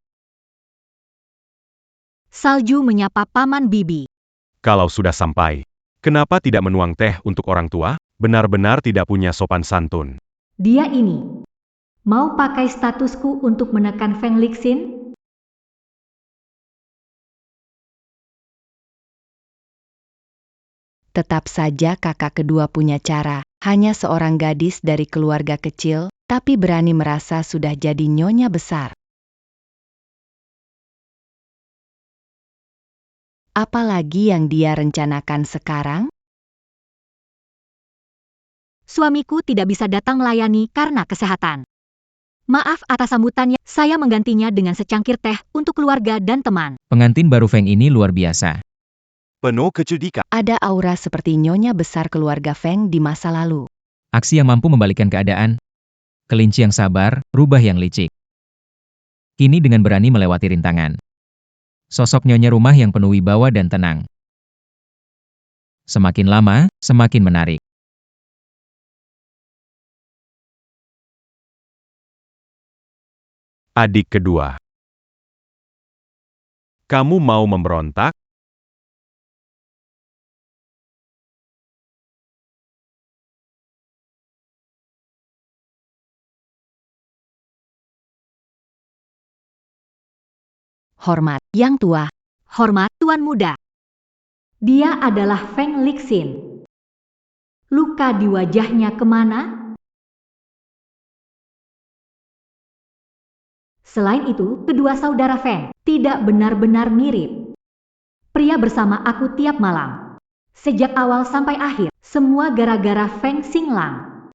Salju menyapa paman bibi. Kalau sudah sampai, kenapa tidak menuang teh untuk orang tua? Benar-benar tidak punya sopan santun. Dia ini. Mau pakai statusku untuk menekan Feng Lixin? Tetap saja kakak kedua punya cara. Hanya seorang gadis dari keluarga kecil, tapi berani merasa sudah jadi nyonya besar. Apalagi yang dia rencanakan sekarang? Suamiku tidak bisa datang melayani karena kesehatan. Maaf atas sambutannya, saya menggantinya dengan secangkir teh untuk keluarga dan teman. Pengantin baru Feng ini luar biasa. Penuh kecerdikan. Ada aura seperti nyonya besar keluarga Feng di masa lalu. Aksi yang mampu membalikkan keadaan. Kelinci yang sabar, rubah yang licik. Kini dengan berani melewati rintangan. Sosok nyonya rumah yang penuh wibawa dan tenang. Semakin lama, semakin menarik. Adik kedua. Kamu mau memberontak? Hormat, yang tua. Hormat tuan muda. Dia adalah Feng Lixin. Luka di wajahnya kemana? Selain itu, kedua saudara Feng tidak benar-benar mirip. Pria bersama aku tiap malam. Sejak awal sampai akhir, semua gara-gara Feng Xinglang.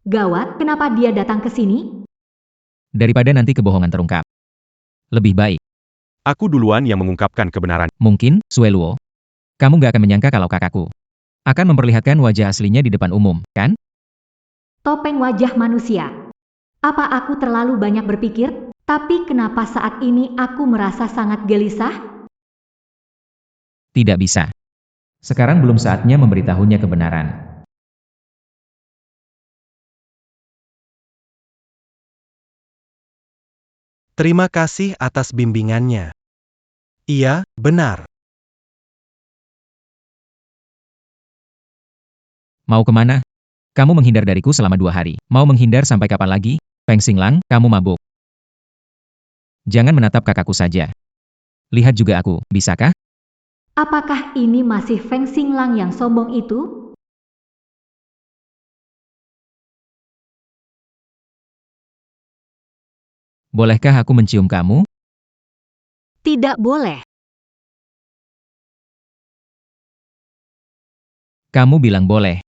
Gawat, kenapa dia datang ke sini? Daripada nanti kebohongan terungkap. Lebih baik. Aku duluan yang mengungkapkan kebenaran. Mungkin, Sueluo. Kamu gak akan menyangka kalau kakakku akan memperlihatkan wajah aslinya di depan umum, kan? Topeng wajah manusia. Apa aku terlalu banyak berpikir? Tapi kenapa saat ini aku merasa sangat gelisah? Tidak bisa. Sekarang belum saatnya memberitahunya kebenaran. Terima kasih atas bimbingannya. Iya, benar. Mau kemana? Kamu menghindar dariku selama 2 hari. Mau menghindar sampai kapan lagi? Feng Xinglang, kamu mabuk. Jangan menatap kakakku saja. Lihat juga aku, bisakah? Apakah ini masih Feng Xinglang yang sombong itu? Bolehkah aku mencium kamu? Tidak boleh. Kamu bilang boleh.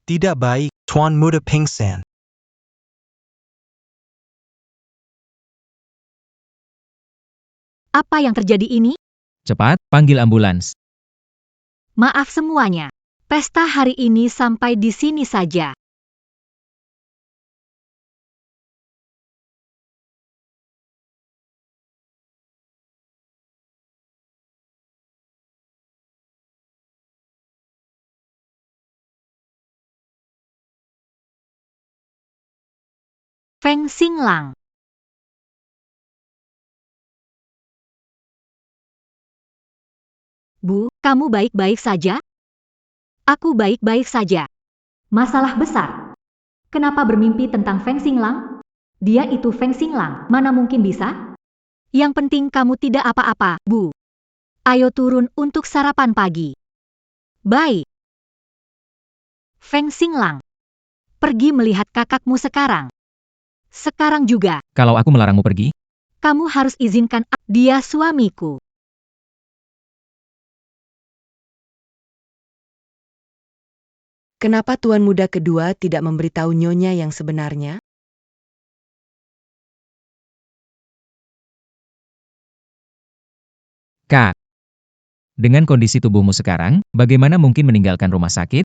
Tidak baik. Tuan Muda pingsan. Apa yang terjadi ini? Cepat, panggil ambulans. Maaf semuanya. Pesta hari ini sampai di sini saja. Feng Xinglang. Bu, kamu baik-baik saja? Aku baik-baik saja. Masalah besar. Kenapa bermimpi tentang Feng Xinglang? Dia itu Feng Xinglang, mana mungkin bisa? Yang penting kamu tidak apa-apa, Bu. Ayo turun untuk sarapan pagi. Baik. Feng Xinglang. Pergi melihat kakakmu sekarang. Sekarang juga. Kalau aku melarangmu pergi, Kamu harus izinkan dia suamiku. Kenapa Tuan Muda kedua tidak memberitahu Nyonya yang sebenarnya? Kak. Dengan kondisi tubuhmu sekarang, bagaimana mungkin meninggalkan rumah sakit?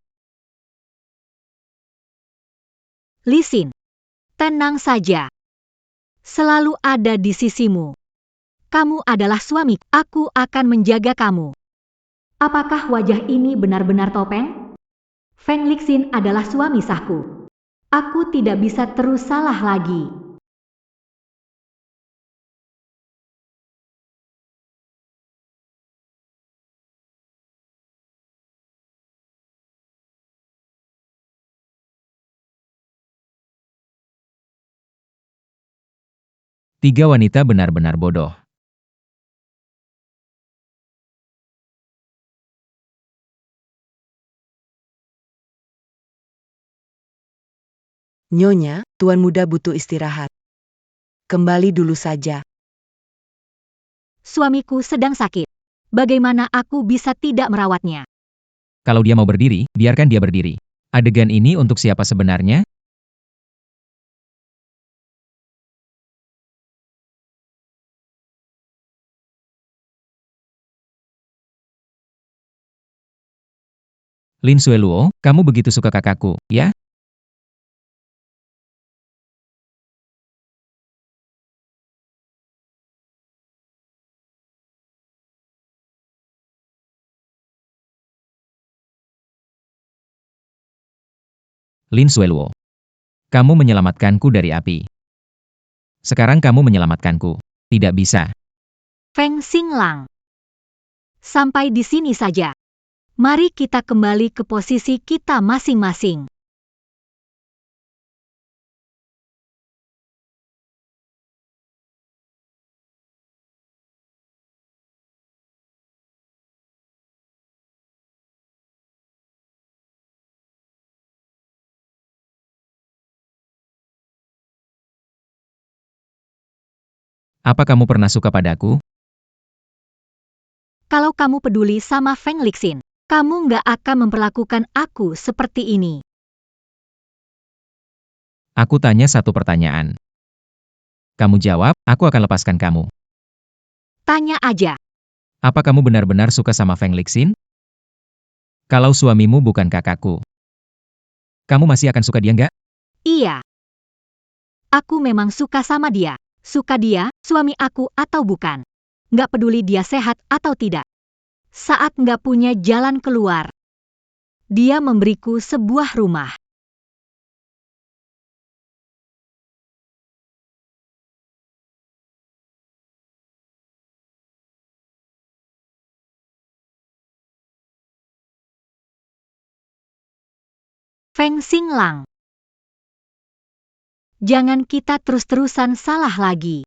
Li Xin. Tenang saja. Selalu ada di sisimu. Kamu adalah suami, aku akan menjaga kamu. Apakah wajah ini benar-benar topeng? Feng Lixin adalah suami sahku. Aku tidak bisa terus salah lagi. Tiga wanita benar-benar bodoh. Nyonya, Tuan Muda butuh istirahat. Kembali dulu saja. Suamiku sedang sakit. Bagaimana aku bisa tidak merawatnya? Kalau dia mau berdiri, biarkan dia berdiri. Adegan ini untuk siapa sebenarnya? Lin Xueluo, kamu begitu suka kakakku, ya? Lin Xueluo. Kamu menyelamatkanku dari api. Sekarang kamu menyelamatkanku. Tidak bisa. Feng Xinglang. Sampai di sini saja. Mari kita kembali ke posisi kita masing-masing. Apa kamu pernah suka padaku? Kalau kamu peduli sama Feng Lixin, kamu nggak akan memperlakukan aku seperti ini. Aku tanya satu pertanyaan. Kamu jawab, aku akan lepaskan kamu. Tanya aja. Apa kamu benar-benar suka sama Feng Lixin? Kalau suamimu bukan kakakku, kamu masih akan suka dia nggak? Iya. Aku memang suka sama dia. Suka dia, suami aku atau bukan. Nggak peduli dia sehat atau tidak. Saat nggak punya jalan keluar, dia memberiku sebuah rumah. Feng Xinglang. Jangan kita terus-terusan salah lagi.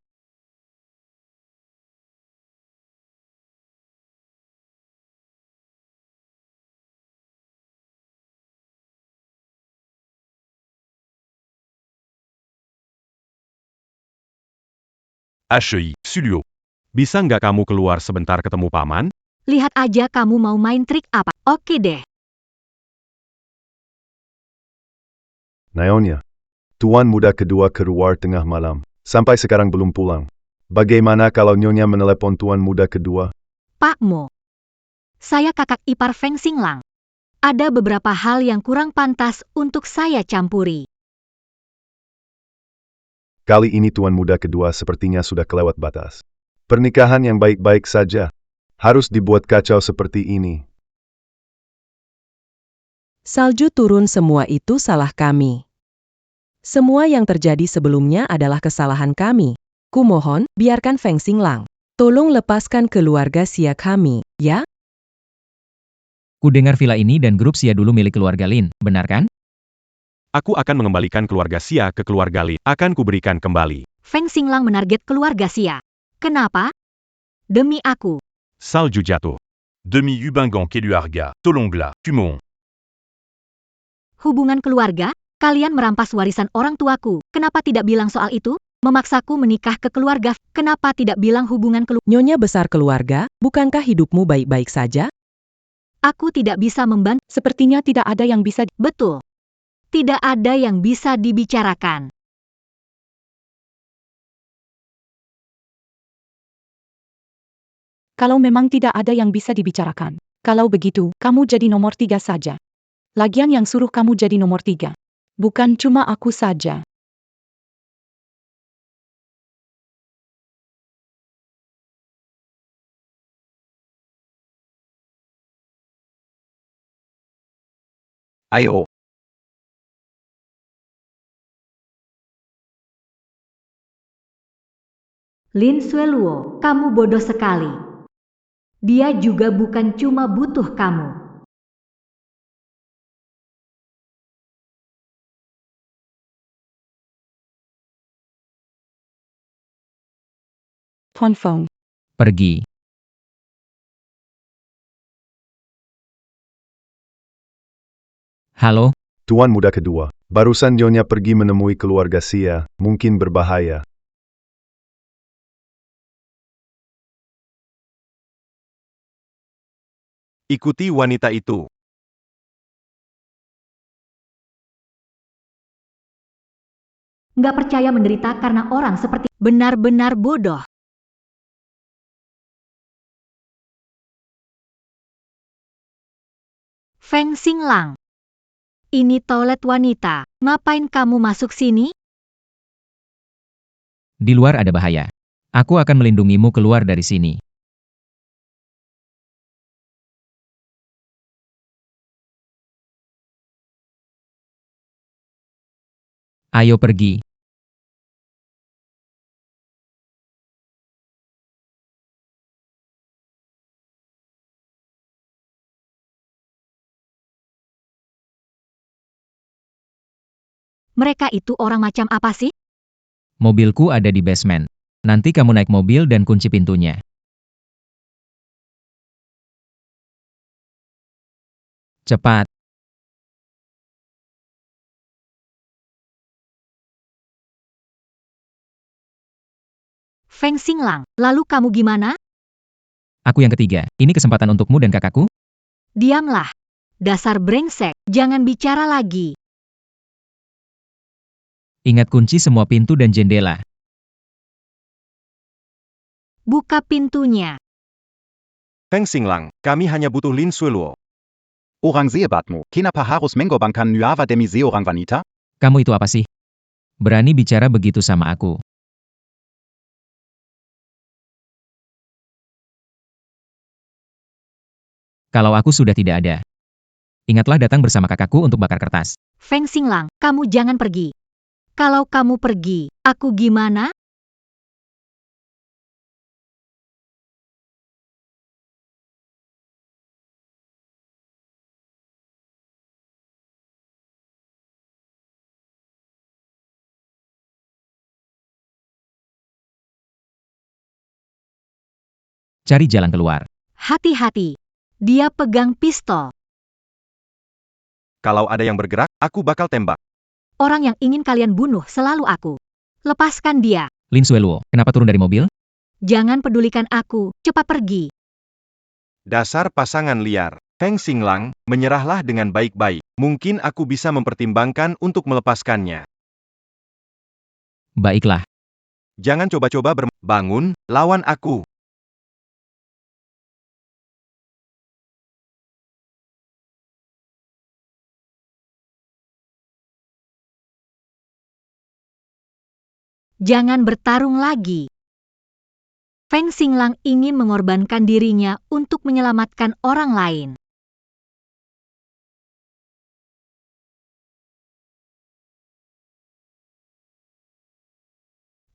HEI, Sulio. Bisa nggak kamu keluar sebentar ketemu paman? Lihat aja kamu mau main trik apa. Oke deh. Nyonya. Tuan muda kedua keluar tengah malam. Sampai sekarang belum pulang. Bagaimana kalau Nyonya menelepon Tuan muda kedua? Pak Mo. Saya kakak ipar Feng Xinglang. Ada beberapa hal yang kurang pantas untuk saya campuri. Kali ini Tuan muda kedua sepertinya sudah kelewat batas. Pernikahan yang baik-baik saja harus dibuat kacau seperti ini. Salju turun, semua itu salah kami. Semua yang terjadi sebelumnya adalah kesalahan kami. Kumohon, biarkan Feng Xinglang. Tolong lepaskan keluarga Xia kami, ya? Ku dengar villa ini dan grup Xia dulu milik keluarga Lin, benar kan? Aku akan mengembalikan keluarga Xia ke keluarga Lin. Akan kuberikan kembali. Feng Xinglang menarget keluarga Xia. Kenapa? Demi aku. Salju jatuh. Demi Yubingan Keluarga, Tolongla, Tumon. Hubungan keluarga? Kalian merampas warisan orang tuaku. Kenapa tidak bilang soal itu? Memaksaku menikah ke keluarga. Kenapa tidak bilang hubungan keluarga? Nyonya besar keluarga, bukankah hidupmu baik-baik saja? Aku tidak bisa membantu. Sepertinya tidak ada yang bisa. Betul. Tidak ada yang bisa dibicarakan. Kalau memang tidak ada yang bisa dibicarakan. Kalau begitu, kamu jadi nomor 3 saja. Lagian yang suruh kamu jadi nomor 3. Bukan cuma aku saja. Ayo. Lin Sueluo, kamu bodoh sekali. Dia juga bukan cuma butuh kamu. Phone. Pergi. Halo, Tuan muda kedua, barusan Nyonya pergi menemui keluarga Xia, mungkin berbahaya. Ikuti wanita itu. Nggak percaya menderita karena orang seperti benar-benar bodoh. Feng Xinglang. Ini toilet wanita. Ngapain kamu masuk sini? di luar ada bahaya. Aku akan melindungimu keluar dari sini. Ayo pergi. Mereka itu orang macam apa sih? Mobilku ada di basement. Nanti kamu naik mobil dan kunci pintunya. Cepat. Feng Xinglang, lalu kamu gimana? Aku yang ketiga. Ini kesempatan untukmu dan kakakku. Diamlah. Dasar brengsek, jangan bicara lagi. Ingat kunci semua pintu dan jendela. Buka pintunya. Feng Xinglang, kami hanya butuh Lin Sueluo. Orang sebatmu, kenapa harus mengorbankan nyawa demi seorang wanita? Kamu itu apa sih? Berani bicara begitu sama aku. Kalau aku sudah tidak ada. Ingatlah datang bersama kakakku untuk bakar kertas. Feng Xinglang, kamu jangan pergi. Kalau kamu pergi, aku gimana? Cari jalan keluar. Hati-hati. Dia pegang pistol. Kalau ada yang bergerak, aku bakal tembak. Orang yang ingin kalian bunuh selalu aku. Lepaskan dia. Lin Sueluo, kenapa turun dari mobil? Jangan pedulikan aku, cepat pergi. Dasar pasangan liar. Feng Xinglang, menyerahlah dengan baik-baik. Mungkin aku bisa mempertimbangkan untuk melepaskannya. Baiklah. Jangan coba-coba bangun, lawan aku. Jangan bertarung lagi. Feng Xinglang ingin mengorbankan dirinya untuk menyelamatkan orang lain.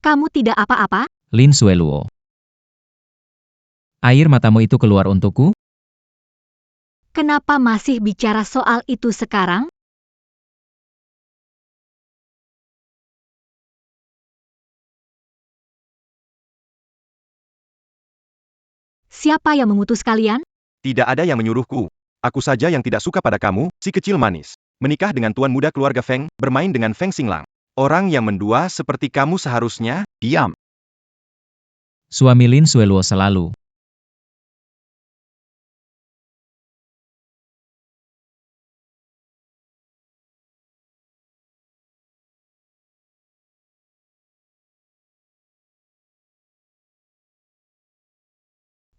Kamu tidak apa-apa? Lin Sueluo. Air matamu itu keluar untukku? Kenapa masih bicara soal itu sekarang? Siapa yang mengutus kalian? Tidak ada yang menyuruhku. Aku saja yang tidak suka pada kamu, si kecil manis. Menikah dengan tuan muda keluarga Feng, bermain dengan Feng Xinglang. Orang yang mendua seperti kamu seharusnya, Diam. Suami Lin Sueluo selalu.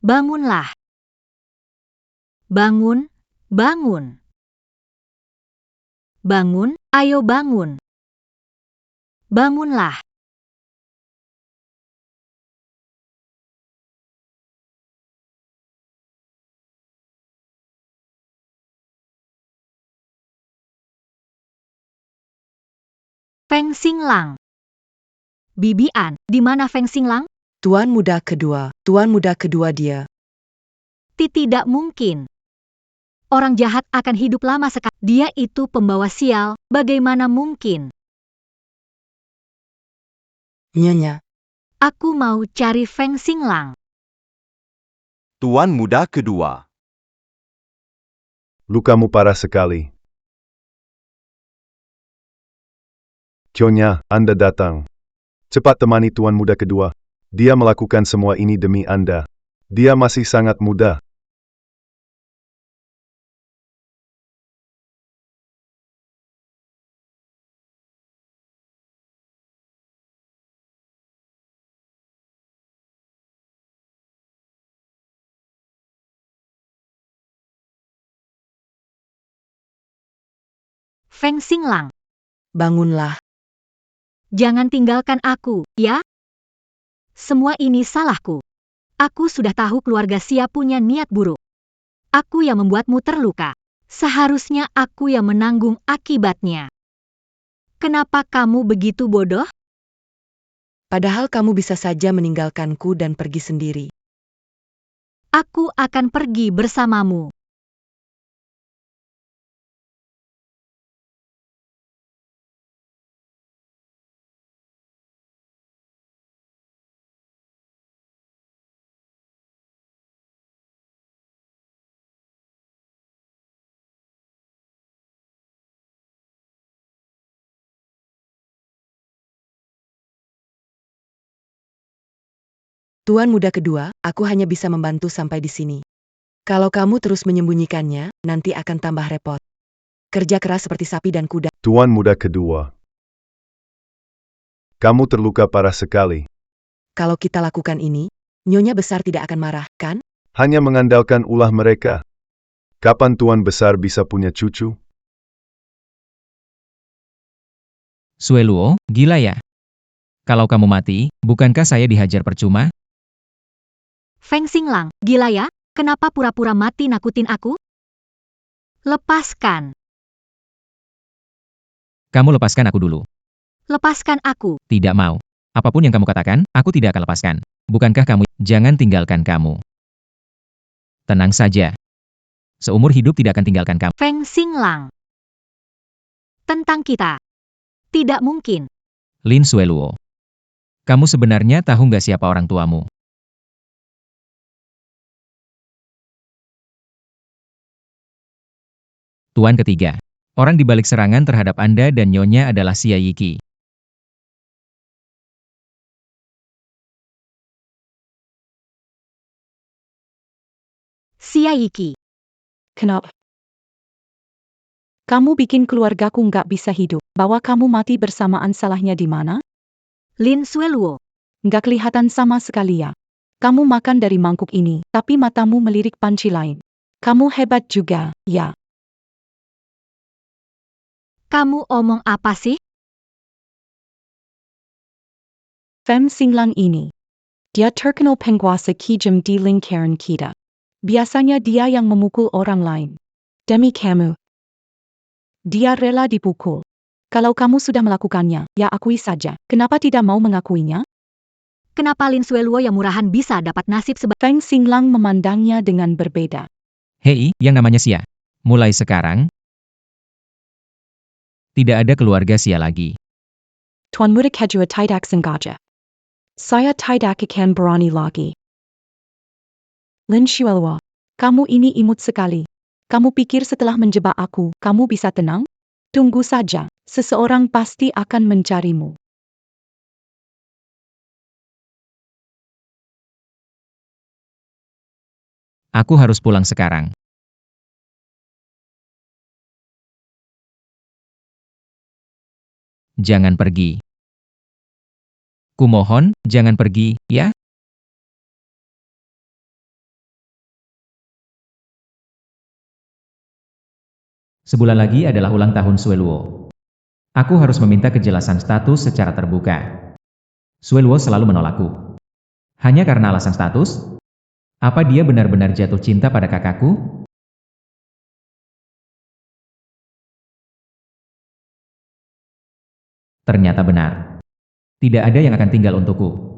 Bangunlah. Bangun, bangun. Bangun, ayo bangun. Bangunlah. Feng Xinglang. Bibi An, di mana Feng Xinglang? Tuan muda kedua dia. Tidak mungkin. Orang jahat akan hidup lama sekali. Dia itu pembawa sial, bagaimana mungkin? Nyonya, Aku mau cari Feng Xinglang. tuan muda kedua. Lukamu parah sekali. Nyonya, Anda datang. Cepat temani tuan muda kedua. Dia melakukan semua ini demi Anda. Dia masih sangat muda. Feng Xinglang, bangunlah. jangan tinggalkan aku, ya? Semua ini salahku. Aku sudah tahu keluarga Xia punya niat buruk. Aku yang membuatmu terluka. Seharusnya aku yang menanggung akibatnya. Kenapa kamu begitu bodoh? Padahal kamu bisa saja meninggalkanku dan pergi sendiri. Aku akan pergi bersamamu. Tuan muda kedua, aku hanya bisa membantu sampai di sini. Kalau kamu terus menyembunyikannya, nanti akan tambah repot. Kerja keras seperti sapi dan kuda. Tuan muda kedua. Kamu terluka parah sekali. Kalau kita lakukan ini, Nyonya besar tidak akan marah, kan? Hanya mengandalkan ulah mereka. Kapan tuan besar bisa punya cucu? Sueluo, gila ya? Kalau kamu mati, bukankah saya dihajar percuma? Feng Xinglang, gila ya? Kenapa pura-pura mati nakutin aku? Lepaskan. Kamu lepaskan aku dulu. Lepaskan aku. Tidak mau. Apapun yang kamu katakan, aku tidak akan lepaskan. Bukankah kamu, jangan tinggalkan kamu. Tenang saja. Seumur hidup tidak akan tinggalkan kamu. Feng Xinglang. Tentang kita. Tidak mungkin. Lin Sueluo. Kamu sebenarnya tahu nggak siapa orang tuamu? Tuan ketiga. Orang di balik serangan terhadap Anda dan Nyonya adalah Xia Yiki. Xia Yiki. Kenapa? Kamu bikin keluargaku nggak bisa hidup. Bawa kamu mati bersamaan, salahnya di mana? Lin Sueluo. Nggak kelihatan sama sekali ya. Kamu makan dari mangkuk ini, tapi matamu melirik panci lain. Kamu hebat juga, ya. Kamu omong apa sih? Fem Xinglang ini. Dia terkenal penguasa kejam di lingkaran kita. Biasanya dia yang memukul orang lain. Demi kamu. Dia rela dipukul. Kalau kamu sudah melakukannya, ya akui saja. Kenapa tidak mau mengakuinya? Kenapa Lin Sueluo yang murahan bisa dapat nasib Feng Xinglang memandangnya dengan berbeda. Hei, yang namanya Xia. Mulai sekarang, tidak ada keluarga Xia lagi. Tuan Muda Kejua tidak sengaja. Saya tidak akan berani lagi. Lin Xuelua, kamu ini imut sekali. Kamu pikir setelah menjebak aku, kamu bisa tenang? Tunggu saja, seseorang pasti akan mencarimu. Aku harus pulang sekarang. Jangan pergi. Kumohon, jangan pergi, ya? Sebulan lagi adalah ulang tahun Sueluo. Aku harus meminta kejelasan status secara terbuka. Sueluo selalu menolakku. Hanya karena alasan status? Apa dia benar-benar jatuh cinta pada kakakku? Ternyata benar. Tidak ada yang akan tinggal untukku.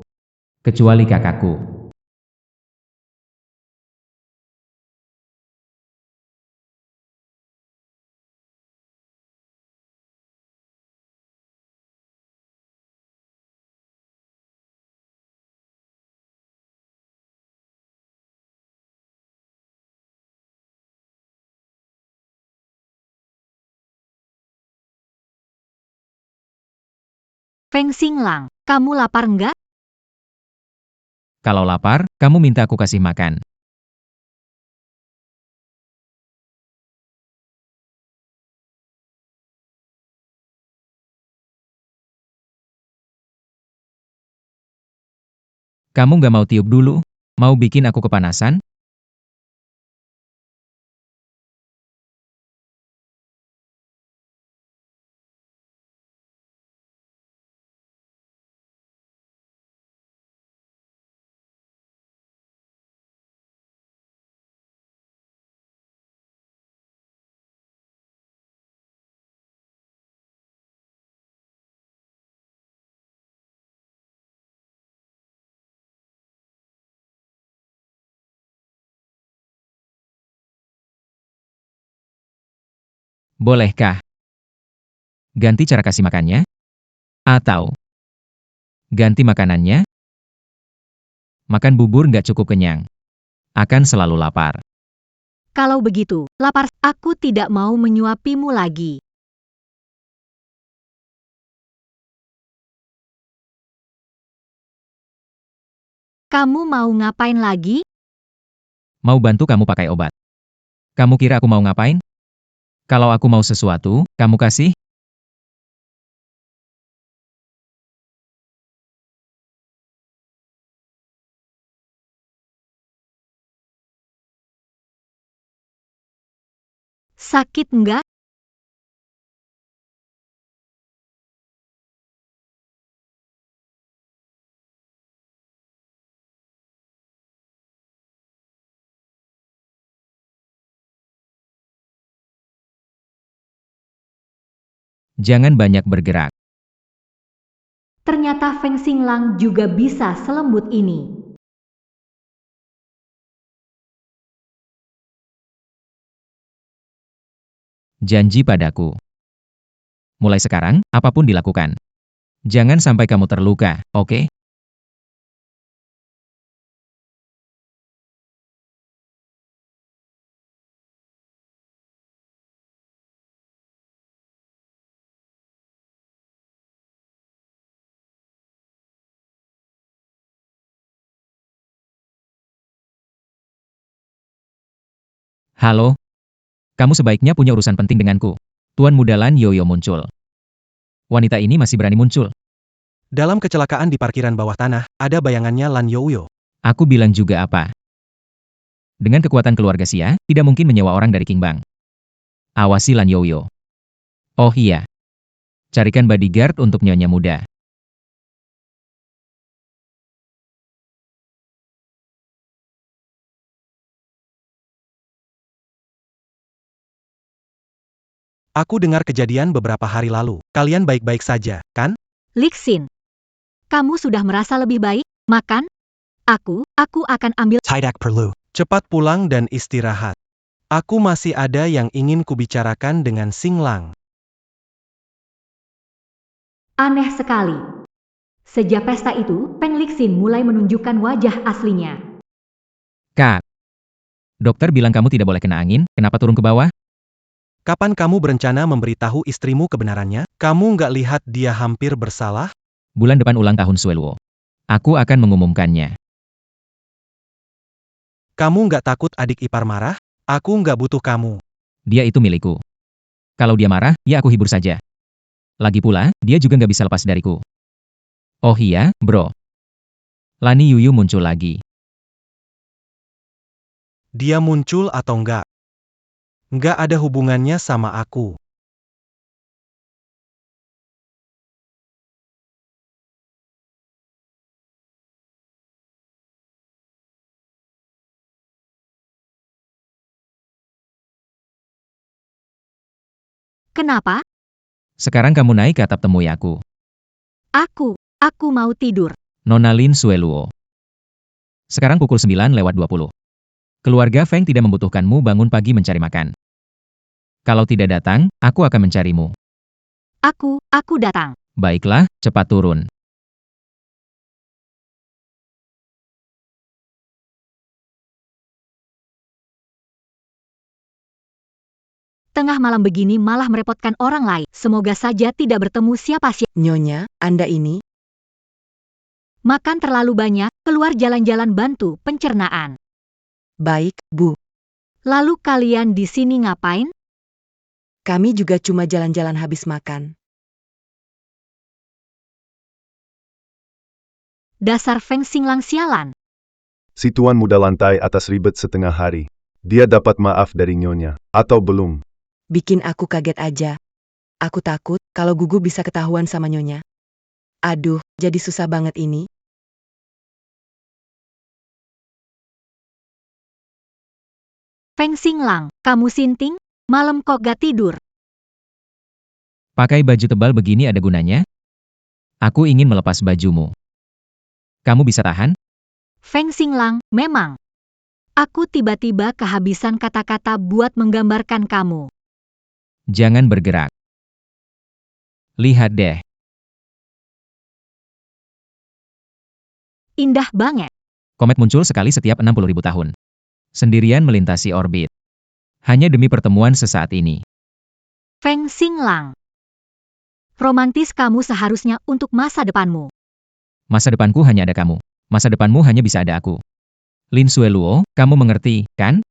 Kecuali kakakku. Feng Xinglang, kamu lapar nggak? Kalau lapar, kamu minta aku kasih makan. Kamu gak mau tiup dulu? Mau bikin aku kepanasan? Bolehkah? Ganti cara kasih makannya? Atau ganti makanannya? Makan bubur nggak cukup kenyang. Akan selalu lapar. Kalau begitu, lapar, aku tidak mau menyuapimu lagi. Kamu mau ngapain lagi? Mau bantu kamu pakai obat. Kamu kira aku mau ngapain? Kalau aku mau sesuatu, kamu kasih? Sakit nggak? Jangan banyak bergerak. Ternyata Feng Xinglang juga bisa selembut ini. Janji padaku. Mulai sekarang, apapun dilakukan. Jangan sampai kamu terluka, oke? Halo? Kamu sebaiknya punya urusan penting denganku. Tuan Muda Lan Yoyo muncul. Wanita ini masih berani muncul. Dalam kecelakaan di parkiran bawah tanah, ada bayangannya Lan Youyo. Aku bilang juga apa? Dengan kekuatan keluarga Xia, tidak mungkin menyewa orang dari King Bang. Awasi Lan Yoyo. Oh iya. Carikan bodyguard untuk Nyonya Muda. Aku dengar kejadian beberapa hari lalu. Kalian baik-baik saja, kan? Lixin, kamu sudah merasa lebih baik? Makan? Aku akan ambil. Tidak perlu. Cepat pulang dan istirahat. Aku masih ada yang ingin kubicarakan dengan Xinglang. Aneh sekali. Sejak pesta itu, Feng Lixin mulai menunjukkan wajah aslinya. Kak. Dokter bilang kamu tidak boleh kena angin, kenapa turun ke bawah? Kapan kamu berencana memberitahu istrimu kebenarannya? Kamu nggak lihat dia hampir bersalah? Bulan depan ulang tahun Sueluo. Aku akan mengumumkannya. Kamu nggak takut adik ipar marah? Aku nggak butuh kamu. Dia itu milikku. Kalau dia marah, ya aku hibur saja. Lagi pula, dia juga nggak bisa lepas dariku. Oh iya, bro. Lani Yuyu muncul lagi. Dia muncul atau nggak? Nggak ada hubungannya sama aku. Kenapa? Sekarang kamu naik ke atap temui aku. Aku mau tidur. Nona Lin Sueluo. Sekarang pukul 9:20. Keluarga Feng tidak membutuhkanmu bangun pagi mencari makan. Kalau tidak datang, aku akan mencarimu. Aku datang. Baiklah, cepat turun. Tengah malam begini malah merepotkan orang lain. Semoga saja tidak bertemu siapa-siapa. Nyonya, Anda ini, Makan terlalu banyak, keluar jalan-jalan bantu pencernaan. baik, Bu. Lalu kalian di sini ngapain? Kami juga cuma jalan-jalan habis makan. Dasar Feng Xinglang sialan. Si Tuan Muda lantai atas ribet setengah hari. Dia dapat maaf dari Nyonya, atau belum? Bikin aku kaget aja. Aku takut kalau Gugu bisa ketahuan sama Nyonya. Aduh, jadi susah banget ini. Feng Xinglang, kamu sinting? Malam kok gak tidur? Pakai baju tebal begini ada gunanya? Aku ingin melepas bajumu. Kamu bisa tahan? Feng Xinglang, memang. Aku tiba-tiba kehabisan kata-kata buat menggambarkan kamu. Jangan bergerak. Lihat deh. Indah banget. Komet muncul sekali setiap 60.000 tahun. Sendirian melintasi orbit. Hanya demi pertemuan sesaat ini. Feng Xinglang. Romantis kamu seharusnya untuk masa depanmu. Masa depanku hanya ada kamu. Masa depanmu hanya bisa ada aku. Lin Sueluo, kamu mengerti, kan?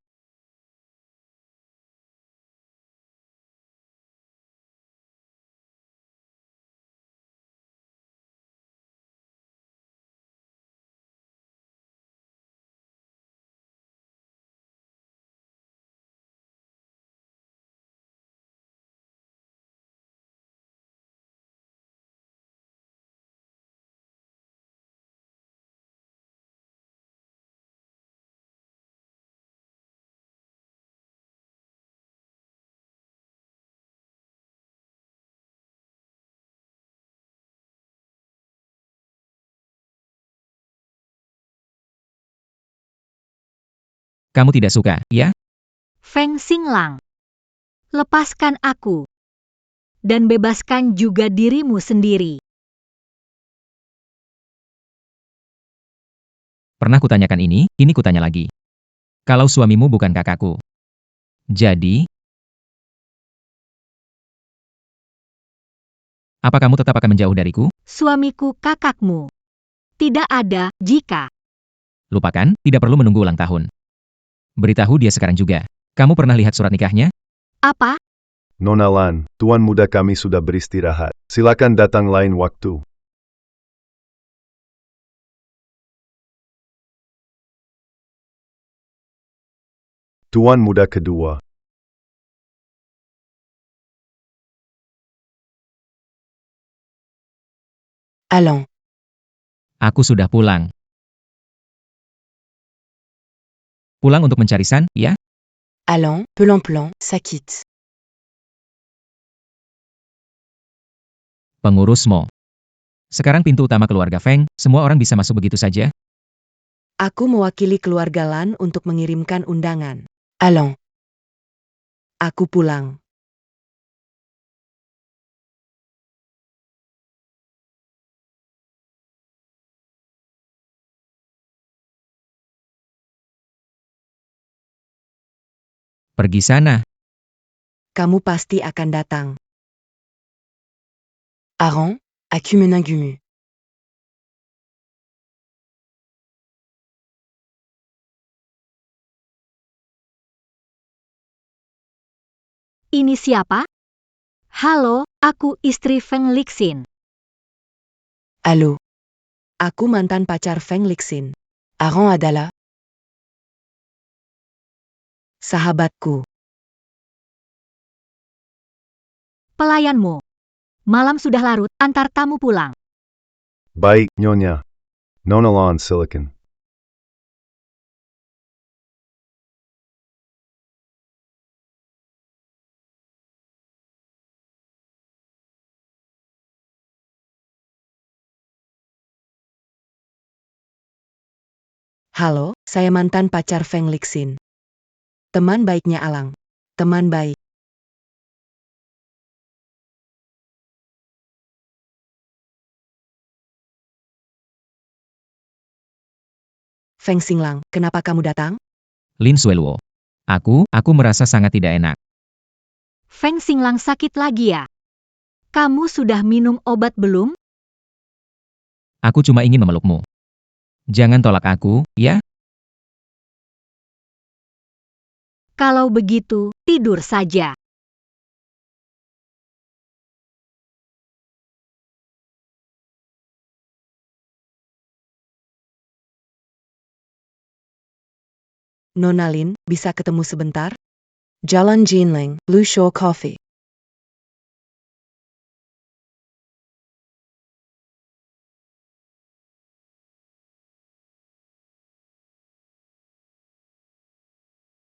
Kamu tidak suka, ya? Feng Xinglang. Lepaskan aku. Dan bebaskan juga dirimu sendiri. Pernah kutanyakan ini kutanya lagi. Kalau suamimu bukan kakakku. Jadi, apa kamu tetap akan menjauh dariku? Suamiku kakakmu. Tidak ada jika. Lupakan, tidak perlu menunggu ulang tahun. Beritahu dia sekarang juga. Kamu pernah lihat surat nikahnya? Apa? Nona Lan, tuan muda kami sudah beristirahat. Silakan datang lain waktu. Tuan muda kedua. Allons, Aku sudah pulang. Pulang untuk mencari San, ya? allons, plan-plan, ça quitte. Pengurus Mo. Sekarang pintu utama keluarga Feng, semua orang bisa masuk begitu saja? Aku mewakili keluarga Lan untuk mengirimkan undangan. Allons. Aku pulang. Pergi sana. Kamu pasti akan datang. Aran, aku menunggumu. Ini siapa? Halo, aku istri Feng Lixin. Halo. Aku mantan pacar Feng Lixin. Aran adalah sahabatku. Pelayanmu. Malam sudah larut, antar tamu pulang. Baik, Nyonya. Nona Lan, silakan. Halo, saya mantan pacar Feng Lixin. Teman baiknya Alang. Teman baik. Feng Xinglang, kenapa kamu datang? Lin Sueluo. Aku merasa sangat tidak enak. Feng Xinglang sakit lagi ya? Kamu sudah minum obat belum? Aku cuma ingin memelukmu. Jangan tolak aku, ya? Kalau begitu, tidur saja. Nona Lin, bisa ketemu sebentar? Jalan Jinling, Blue Shore Coffee.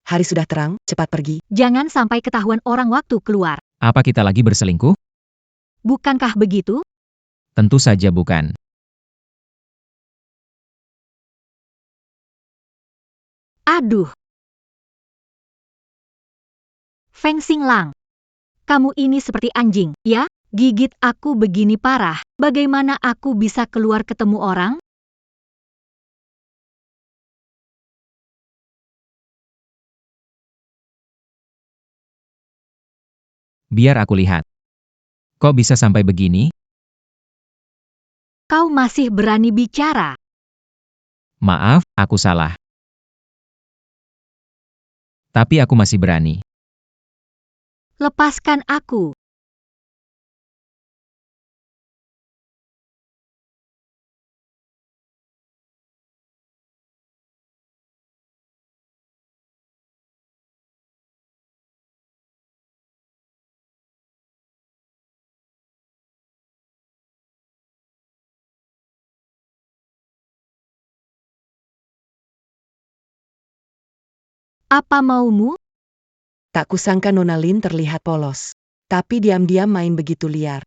Hari sudah terang, cepat pergi. Jangan sampai ketahuan orang waktu keluar. Apa kita lagi berselingkuh? Bukankah begitu? Tentu saja bukan. Aduh. Feng Xinglang. Kamu ini seperti anjing, ya? Gigit aku begini parah. Bagaimana aku bisa keluar ketemu orang? Biar aku lihat. Kok bisa sampai begini? Kau masih berani bicara. Maaf, aku salah. Tapi aku masih berani. Lepaskan aku. Apa maumu? Tak kusangka Nona Lin terlihat polos. Tapi diam-diam main begitu liar.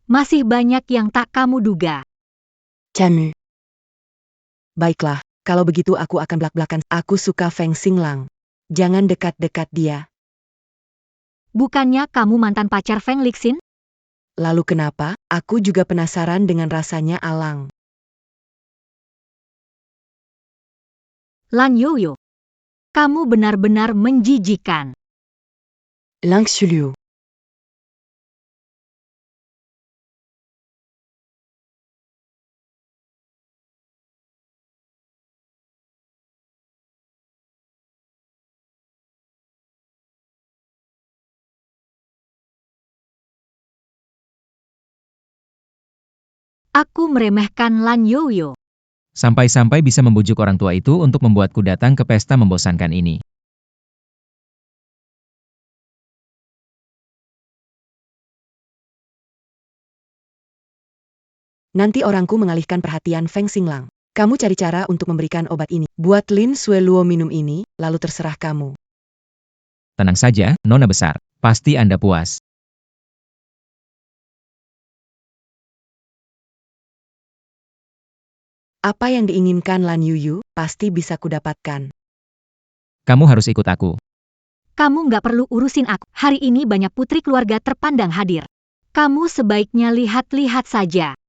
Masih banyak yang tak kamu duga. Camu. Baiklah, kalau begitu aku akan belak-belakan. Aku suka Feng Xinglang. Jangan dekat-dekat dia. Bukannya kamu mantan pacar Feng Lixin? Lalu kenapa? Aku juga penasaran dengan rasanya Alang. Lan Yoyo. Kamu benar-benar menjijikan. Lang Xuliu. Aku meremehkan Lan Yoyo. Sampai-sampai bisa membujuk orang tua itu untuk membuatku datang ke pesta membosankan ini. Nanti orangku mengalihkan perhatian Feng Xinglang. Kamu cari cara untuk memberikan obat ini. Buat Lin Sueluo minum ini, lalu terserah kamu. Tenang saja, Nona besar. Pasti Anda puas. Apa yang diinginkan Lan Yuyu, pasti bisa kudapatkan. Kamu harus ikut aku. Kamu nggak perlu urusin aku. Hari ini banyak putri keluarga terpandang hadir. Kamu sebaiknya lihat-lihat saja.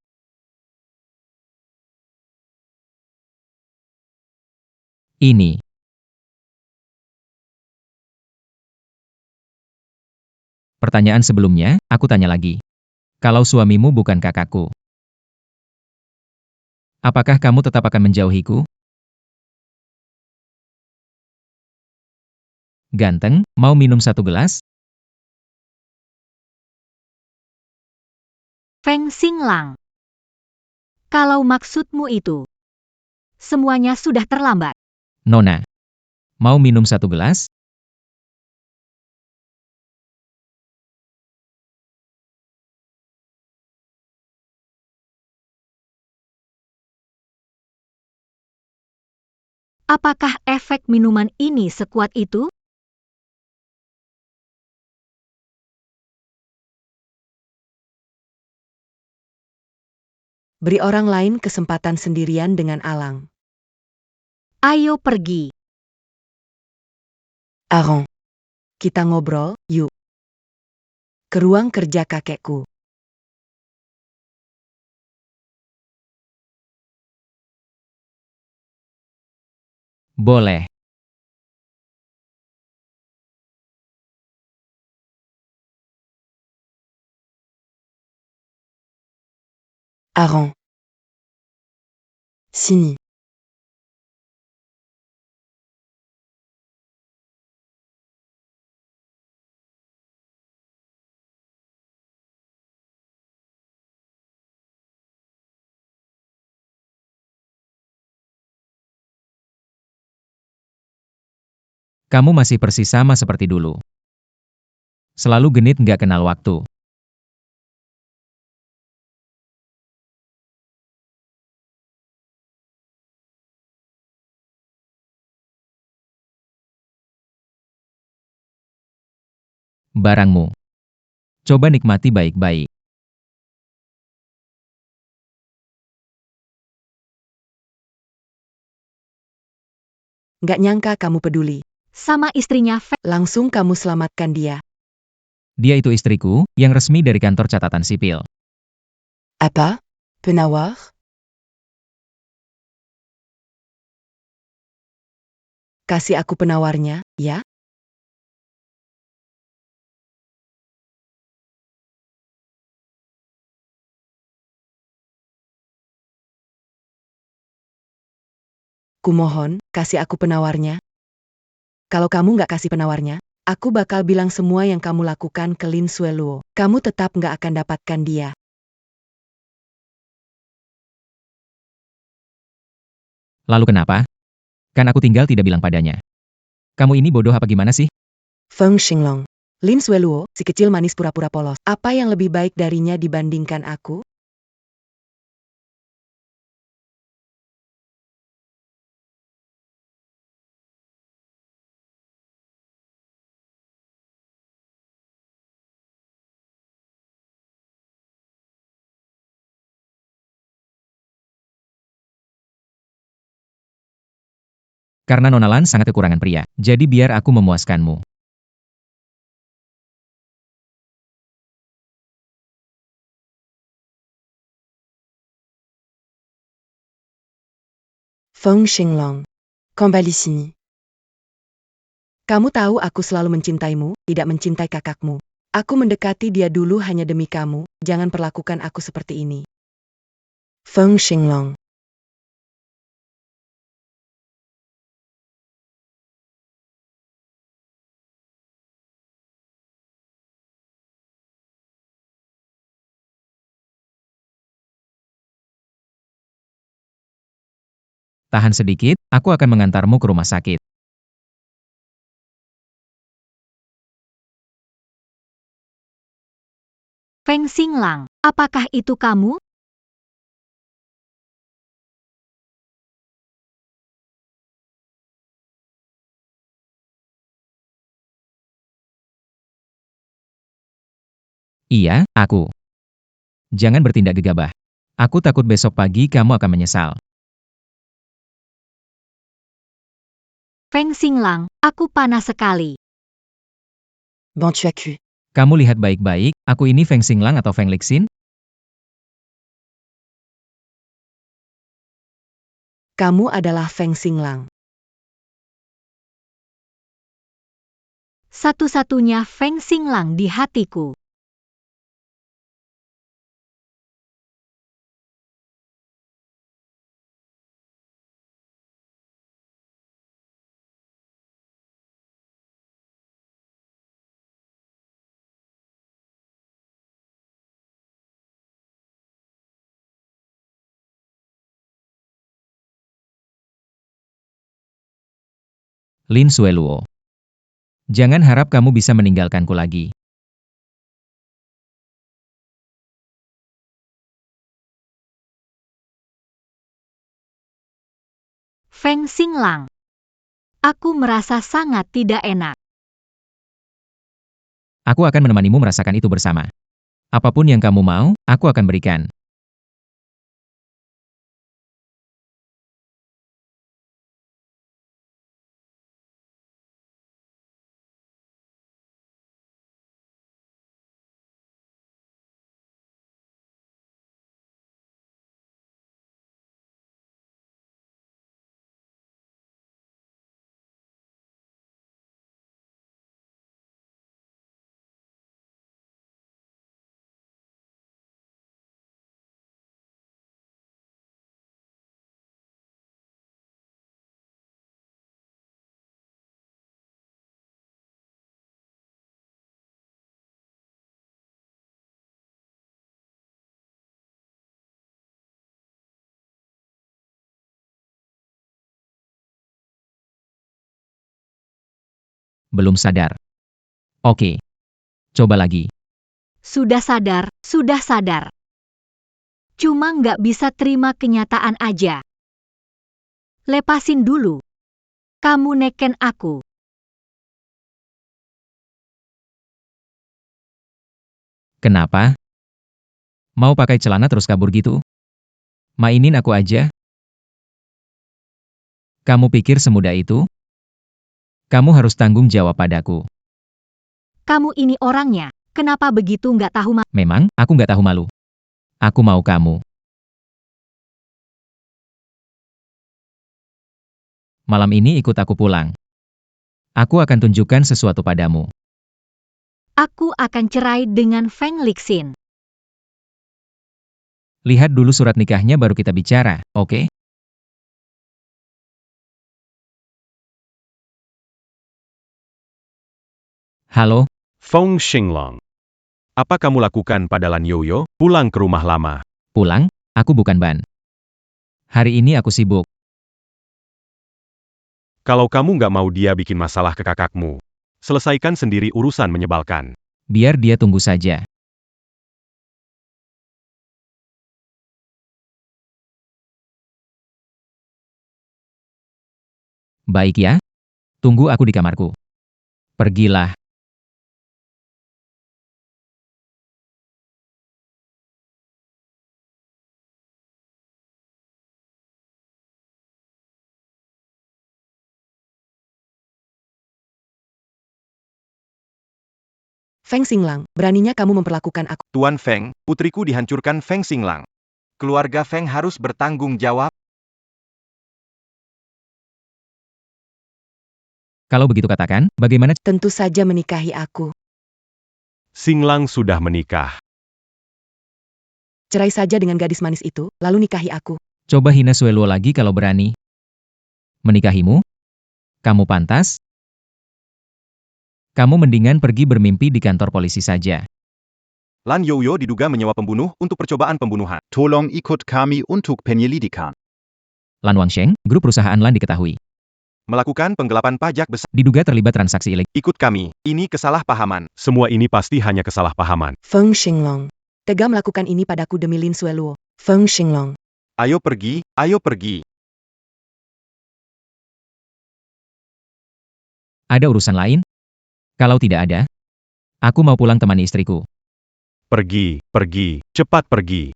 Ini. Pertanyaan sebelumnya, aku tanya lagi. Kalau suamimu bukan kakakku, apakah kamu tetap akan menjauhiku? Ganteng, mau minum satu gelas? Feng Xinglang. Kalau maksudmu itu, semuanya sudah terlambat. Nona, mau minum satu gelas? Apakah efek minuman ini sekuat itu? Beri orang lain kesempatan sendirian dengan Alang. Ayo pergi. Aaron. Kita ngobrol, yuk. Ke ruang kerja kakekku. Boleh. Aaron. Sini. Kamu masih persis sama seperti dulu. Selalu genit nggak kenal waktu. Barangmu. Coba nikmati baik-baik. Nggak nyangka kamu peduli. Sama istrinya Feng. Langsung kamu selamatkan dia. Dia itu istriku, yang resmi dari kantor catatan sipil. Apa? Penawar? Kasih aku penawarnya, ya? Kumohon, kasih aku penawarnya. Kalau kamu nggak kasih penawarnya, aku bakal bilang semua yang kamu lakukan ke Lin Sueluo. Kamu tetap nggak akan dapatkan dia. Lalu kenapa? Kan aku tinggal tidak bilang padanya. Kamu ini bodoh apa gimana sih? Feng Xinglong. Lin Sueluo, si kecil manis pura-pura polos. Apa yang lebih baik darinya dibandingkan aku? Karena Nona Lan sangat kekurangan pria. Jadi biar aku memuaskanmu. Feng Xinglong. Kembali sini. Kamu tahu aku selalu mencintaimu, tidak mencintai kakakmu. Aku mendekati dia dulu hanya demi kamu, jangan perlakukan aku seperti ini. Feng Xinglong. Tahan sedikit, aku akan mengantarmu ke rumah sakit. Feng Xinglang, apakah itu kamu? Iya, aku. Jangan bertindak gegabah. Aku takut besok pagi kamu akan menyesal. Feng Xinglang, aku panas sekali. Bon tu as cu. Kamu lihat baik-baik, aku ini Feng Xinglang atau Feng Lixin? Kamu adalah Feng Xinglang. Satu-satunya Feng Xinglang di hatiku. Lin Sueluo. Jangan harap kamu bisa meninggalkanku lagi. Feng Xinglang. Aku merasa sangat tidak enak. Aku akan menemanimu merasakan itu bersama. Apapun yang kamu mau, aku akan berikan. Belum sadar. Oke. Coba lagi. Sudah sadar, sudah sadar. Cuma nggak bisa terima kenyataan aja. Lepasin dulu. Kamu neken aku. Kenapa? Mau pakai celana terus kabur gitu? Mainin aku aja? Kamu pikir semudah itu? Kamu harus tanggung jawab padaku. Kamu ini orangnya, kenapa begitu nggak tahu malu? Memang, aku nggak tahu malu. Aku mau kamu. Malam ini ikut aku pulang. Aku akan tunjukkan sesuatu padamu. Aku akan cerai dengan Feng Lixin. Lihat dulu surat nikahnya baru kita bicara, oke? Halo, Feng Xinglang. Apa kamu lakukan pada Lan Yoyo? Pulang ke rumah lama. pulang? Aku bukan Ban. Hari ini aku sibuk. Kalau kamu nggak mau dia bikin masalah ke kakakmu, selesaikan sendiri urusan menyebalkan. Biar dia tunggu saja. Baik ya. Tunggu aku di kamarku. Pergilah. Feng Xinglang, beraninya kamu memperlakukan aku. Tuan Feng, putriku dihancurkan Feng Xinglang. Keluarga Feng harus bertanggung jawab. Kalau begitu katakan, bagaimana? Tentu saja menikahi aku. Xinglang sudah menikah. Cerai saja dengan gadis manis itu, lalu nikahi aku. Coba hina Sueluo lagi kalau berani. Menikahimu? Kamu pantas? Kamu mendingan pergi bermimpi di kantor polisi saja. Lan Yoyo diduga menyewa pembunuh untuk percobaan pembunuhan. Tolong ikut kami untuk penyelidikan. Lan Wangsheng, grup perusahaan LAN diketahui. Melakukan penggelapan pajak besar. Diduga terlibat transaksi ilegal. Ikut kami, ini kesalahpahaman. Semua ini pasti hanya kesalahpahaman. Feng Xinglong. Tega melakukan ini padaku demi Lin Sueluo. Feng Xinglong. Ayo pergi, ayo pergi. Ada urusan lain? Kalau tidak ada, aku mau pulang temani istriku. Pergi, pergi, cepat pergi.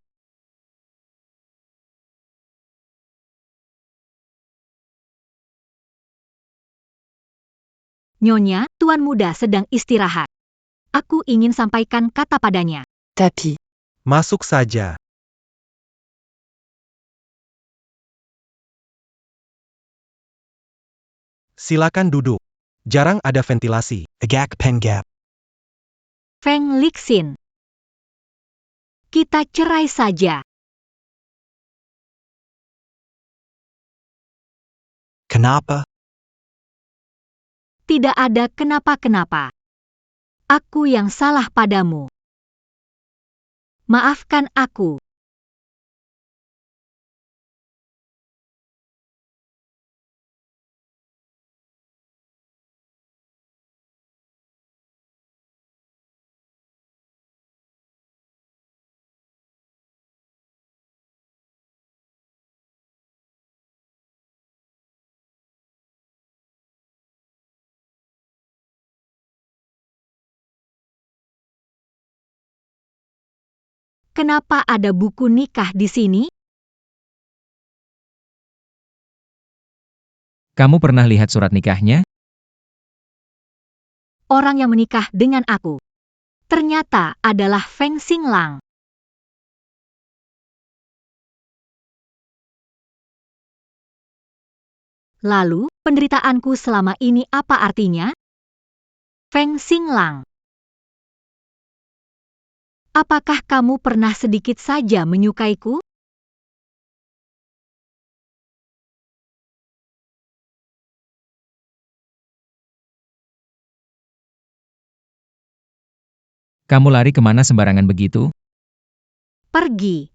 Nyonya, Tuan Muda sedang istirahat. Aku ingin sampaikan kata padanya. Tapi, Masuk saja. Silakan duduk. Jarang ada ventilasi. Agak Pengap. Feng Lixin. Kita cerai saja. Kenapa? Tidak ada kenapa-kenapa. Aku yang salah padamu. Maafkan aku. Kenapa ada buku nikah di sini? Kamu pernah lihat surat nikahnya? Orang yang menikah dengan aku ternyata adalah Feng Xinglang. Lalu, penderitaanku selama ini apa artinya? Feng Xinglang. Apakah kamu pernah sedikit saja menyukaiku? Kamu lari kemana sembarangan begitu? Pergi.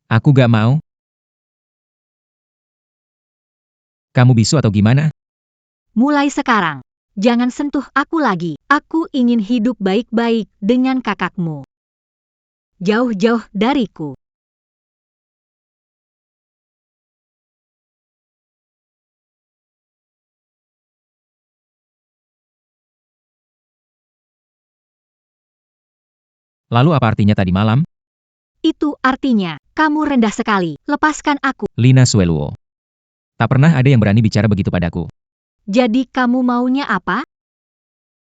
Aku gak mau. Kamu bisu atau gimana? Mulai sekarang, jangan sentuh aku lagi. Aku ingin hidup baik-baik dengan kakakmu. Jauh-jauh dariku. Lalu apa artinya tadi malam? Itu artinya, kamu rendah sekali. Lepaskan aku. Lina Sueluo. Tak pernah ada yang berani bicara begitu padaku. Jadi kamu maunya apa?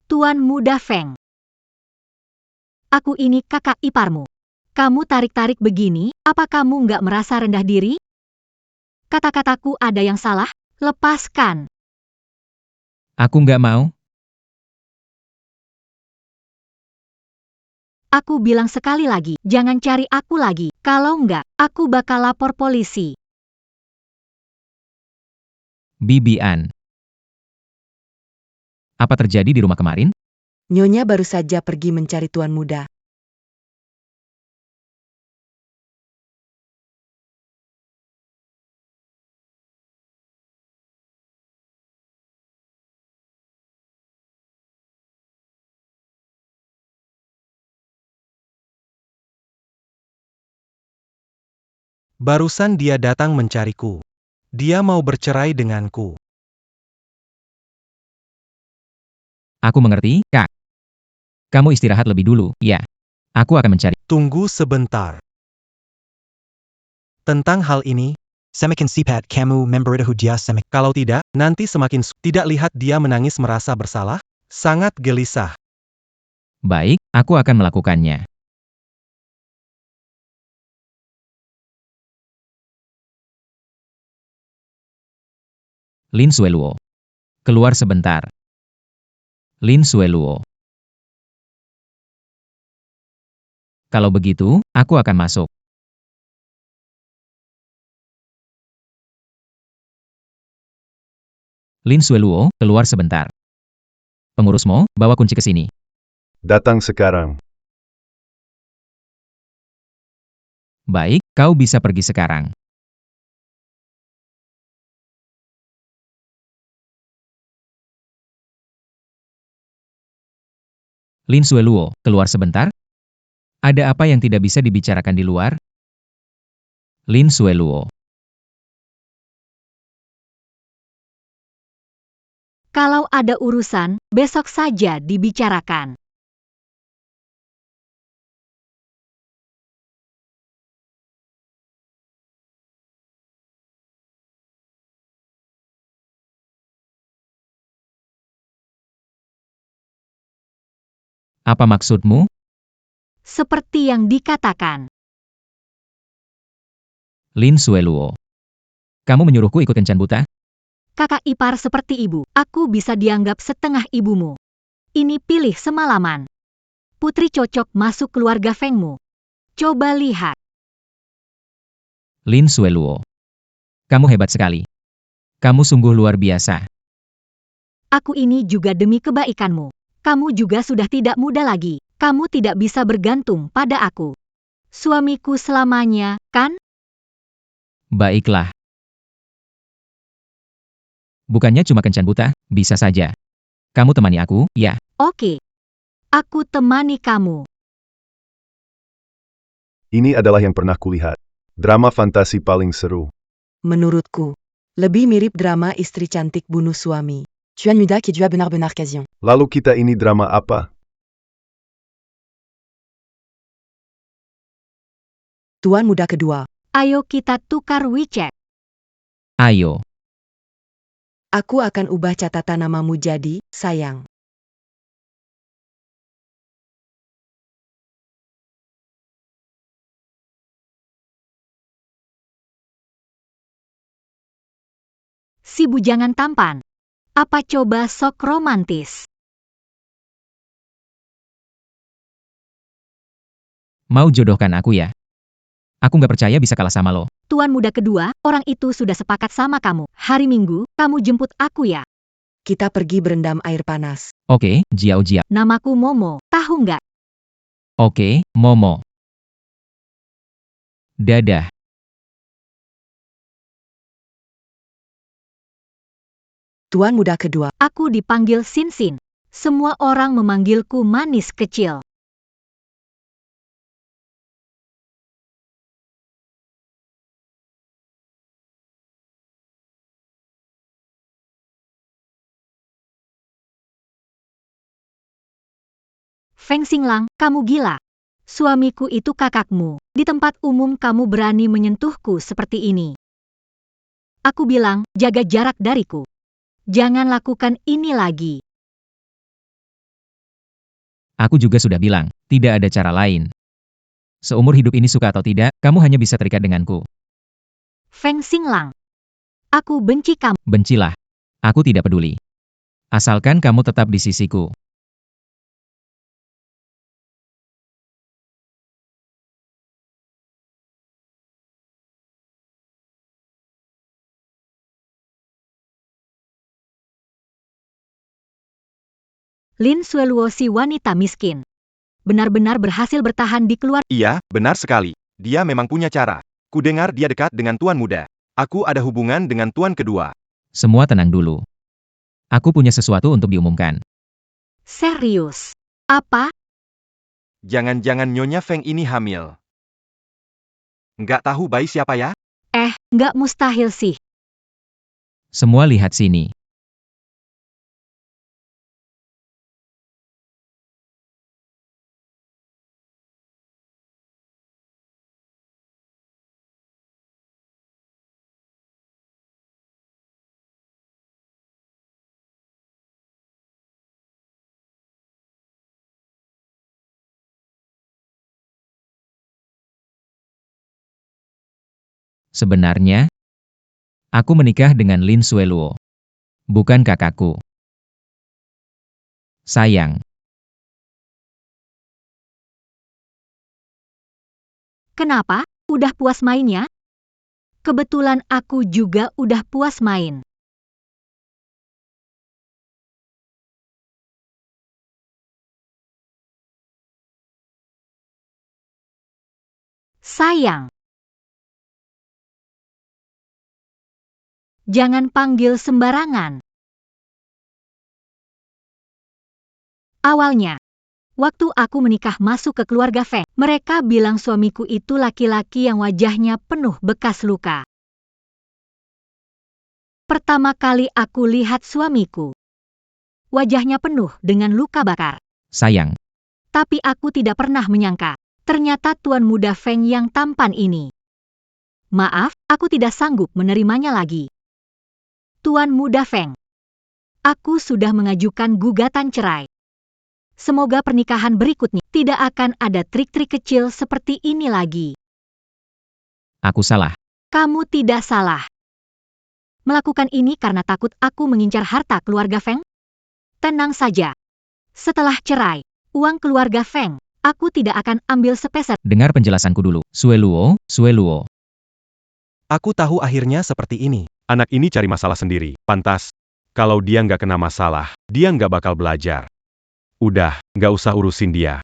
Tuan Muda Feng. Aku ini kakak iparmu. Kamu tarik-tarik begini, apa kamu nggak merasa rendah diri? Kata-kataku ada yang salah? Lepaskan. Aku nggak mau. Aku bilang sekali lagi, jangan cari aku lagi. Kalau nggak, aku bakal lapor polisi. Bibian. Apa terjadi di rumah kemarin? Nyonya baru saja pergi mencari Tuan Muda. Barusan dia datang mencariku. Dia mau bercerai denganku. Aku mengerti, Kak. Kamu istirahat lebih dulu, ya. Aku akan mencari. Tunggu sebentar. Tentang hal ini, Semakin sipat kamu memberitahu dia semakin. kalau tidak, nanti semakin tidak lihat dia menangis merasa bersalah, sangat gelisah. Baik, aku akan melakukannya. Lin Sueluo. Keluar sebentar. Lin Sueluo. Kalau begitu, aku akan masuk. Lin Sueluo, keluar sebentar. Pengurus Mo, bawa kunci ke sini. Datang sekarang. Baik, kau bisa pergi sekarang. Lin Sueluo, keluar sebentar? Ada apa yang tidak bisa dibicarakan di luar? Lin Sueluo. Kalau ada urusan, besok saja dibicarakan. Apa maksudmu? Seperti yang dikatakan. Lin Sueluo. Kamu menyuruhku ikut kencan buta? Kakak ipar seperti ibu, aku bisa dianggap setengah ibumu. Ini pilih semalaman. Putri cocok masuk keluarga Fengmu. Coba lihat. Lin Sueluo. Kamu hebat sekali. Kamu sungguh luar biasa. Aku ini juga demi kebaikanmu. Kamu juga sudah tidak muda lagi. Kamu tidak bisa bergantung pada aku. Suamiku selamanya, kan? Baiklah. Bukannya cuma kencan buta, bisa saja. Kamu temani aku, ya? Oke. Aku temani kamu. Ini adalah yang pernah kulihat. Drama fantasi paling seru. Menurutku, lebih mirip drama istri cantik bunuh suami. Tuan muda qui dua benar-benar occasion. Lalu kita ini drama apa? Tuan muda kedua. Ayo kita tukar WeChat. Ayo. Aku akan ubah catatan namamu jadi, sayang. Si bujangan tampan. Apa coba sok romantis? Mau jodohkan aku ya? Aku nggak percaya bisa kalah sama lo. Tuan muda kedua, orang itu sudah sepakat sama kamu. Hari Minggu, kamu jemput aku ya. Kita pergi berendam air panas. Oke, Jiao Jiao. Namaku Momo, tahu nggak? Oke, Momo. Dadah. Tuan muda kedua. Aku dipanggil Sin. Semua orang memanggilku manis kecil. Feng Xinglang, kamu gila. Suamiku itu kakakmu. Di tempat umum kamu berani menyentuhku seperti ini. Aku bilang, jaga jarak dariku. Jangan lakukan ini lagi. Aku juga sudah bilang, tidak ada cara lain. Seumur hidup ini suka atau tidak, kamu hanya bisa terikat denganku. Feng Xinglang. Aku benci kamu. Bencilah. Aku tidak peduli. Asalkan kamu tetap di sisiku. Lin Sueluo si wanita miskin. Benar-benar berhasil bertahan di keluarga. Iya, benar sekali. Dia memang punya cara. Kudengar dia dekat dengan tuan muda. Aku ada hubungan dengan tuan kedua. Semua tenang dulu. Aku punya sesuatu untuk diumumkan. Serius. Apa? Jangan-jangan Nyonya Feng ini hamil. Nggak tahu bayi siapa ya? Nggak mustahil sih. Semua lihat sini. Sebenarnya, aku menikah dengan Lin Sueluo. Bukan kakakku. Sayang. Kenapa? Udah puas mainnya? Kebetulan aku juga udah puas main. Sayang. Jangan panggil sembarangan. Awalnya, waktu aku menikah masuk ke keluarga Feng, mereka bilang suamiku itu laki-laki yang wajahnya penuh bekas luka. Pertama kali aku lihat suamiku, wajahnya penuh dengan luka bakar. Sayang, Tapi aku tidak pernah menyangka, ternyata tuan muda Feng yang tampan ini. Maaf, aku tidak sanggup menerimanya lagi. Tuan muda Feng, aku sudah mengajukan gugatan cerai. Semoga pernikahan berikutnya tidak akan ada trik-trik kecil seperti ini lagi. aku salah. Kamu tidak salah. Melakukan ini karena takut aku mengincar harta keluarga Feng? Tenang saja. Setelah cerai, uang keluarga Feng, aku tidak akan ambil sepeser. Dengar penjelasanku dulu. Sueluo, Sueluo. Aku tahu akhirnya seperti ini. Anak ini cari masalah sendiri. Pantas. Kalau dia nggak kena masalah, dia nggak bakal belajar. Udah, nggak usah urusin dia.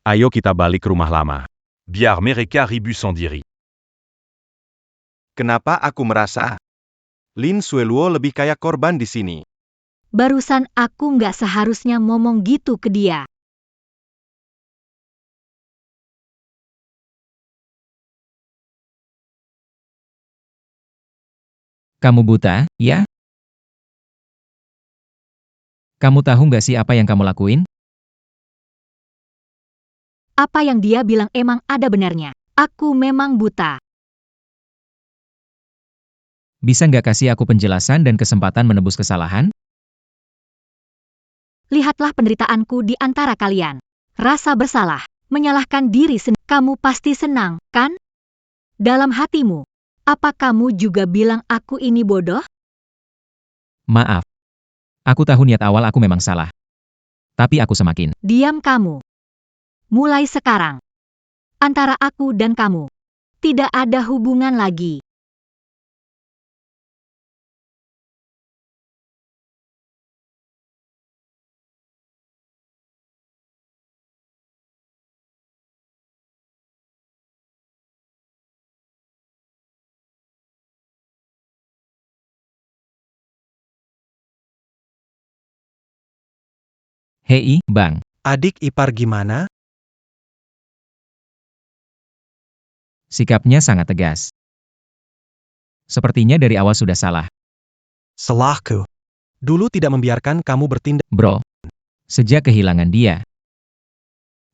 Ayo kita balik ke rumah lama. Biar mereka ribut sendiri. Kenapa aku merasa Lin Sueluo lebih kayak korban di sini? Barusan aku nggak seharusnya ngomong gitu ke dia. Kamu buta, ya? Kamu tahu nggak sih apa yang kamu lakuin? Apa yang dia bilang emang ada benarnya. Aku memang buta. Bisa nggak kasih aku penjelasan dan kesempatan menebus kesalahan? Lihatlah penderitaanku di antara kalian. Rasa bersalah, menyalahkan diri sendiri. Kamu pasti senang, kan? Dalam hatimu, apa kamu juga bilang aku ini bodoh? Maaf. Aku tahu niat awal aku memang salah. Tapi aku semakin. Diam kamu. Mulai sekarang, antara aku dan kamu, tidak ada hubungan lagi. Hei, Bang. Adik ipar gimana? Sikapnya sangat tegas. Sepertinya dari awal sudah salah. Salahku. Dulu tidak membiarkan kamu bertindak. Bro. Sejak kehilangan dia,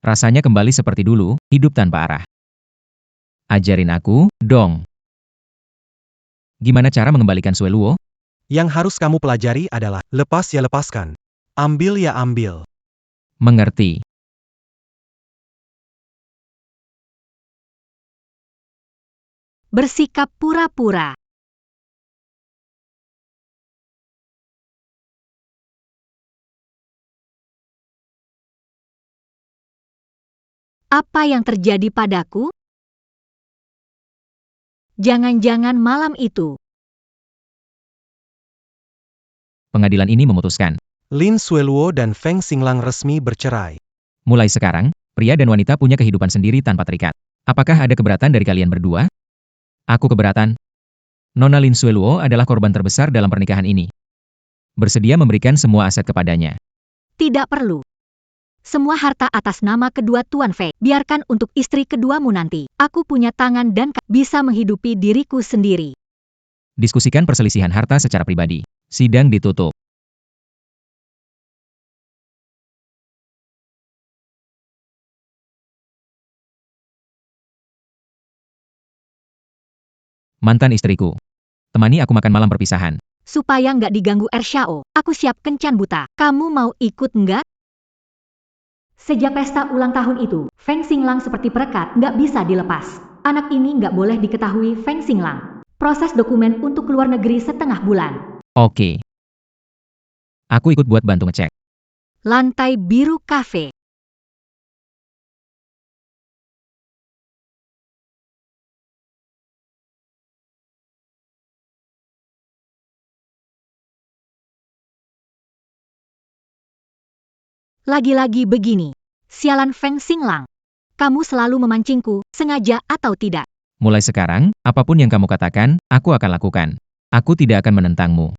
rasanya kembali seperti dulu, hidup tanpa arah. Ajarin aku, dong. Gimana cara mengembalikan Sueluo? Yang harus kamu pelajari adalah, lepas ya lepaskan. Ambil ya ambil. Mengerti. Bersikap pura-pura. Apa yang terjadi padaku? Jangan-jangan malam itu, Pengadilan ini memutuskan. Lin Sueluo dan Feng Xinglang resmi bercerai. Mulai sekarang, pria dan wanita punya kehidupan sendiri tanpa terikat. Apakah ada keberatan dari kalian berdua? Aku keberatan. Nona Lin Sueluo adalah korban terbesar dalam pernikahan ini. Bersedia memberikan semua aset kepadanya. tidak perlu. Semua harta atas nama kedua Tuan Fei, biarkan untuk istri keduamu nanti. Aku punya tangan dan bisa menghidupi diriku sendiri. Diskusikan perselisihan harta secara pribadi. Sidang ditutup. Mantan istriku. Temani aku makan malam perpisahan. Supaya nggak diganggu Ershao, aku siap kencan buta. Kamu mau ikut nggak? Sejak pesta ulang tahun itu, Feng Xinglang seperti perekat nggak bisa dilepas. Anak ini nggak boleh diketahui Feng Xinglang. Proses dokumen untuk keluar negeri setengah bulan. Oke. Aku ikut buat bantu ngecek. Lantai biru kafe. Lagi-lagi begini. Sialan Feng Xinglang. Kamu selalu memancingku, sengaja atau tidak. Mulai sekarang, apapun yang kamu katakan, aku akan lakukan. Aku tidak akan menentangmu.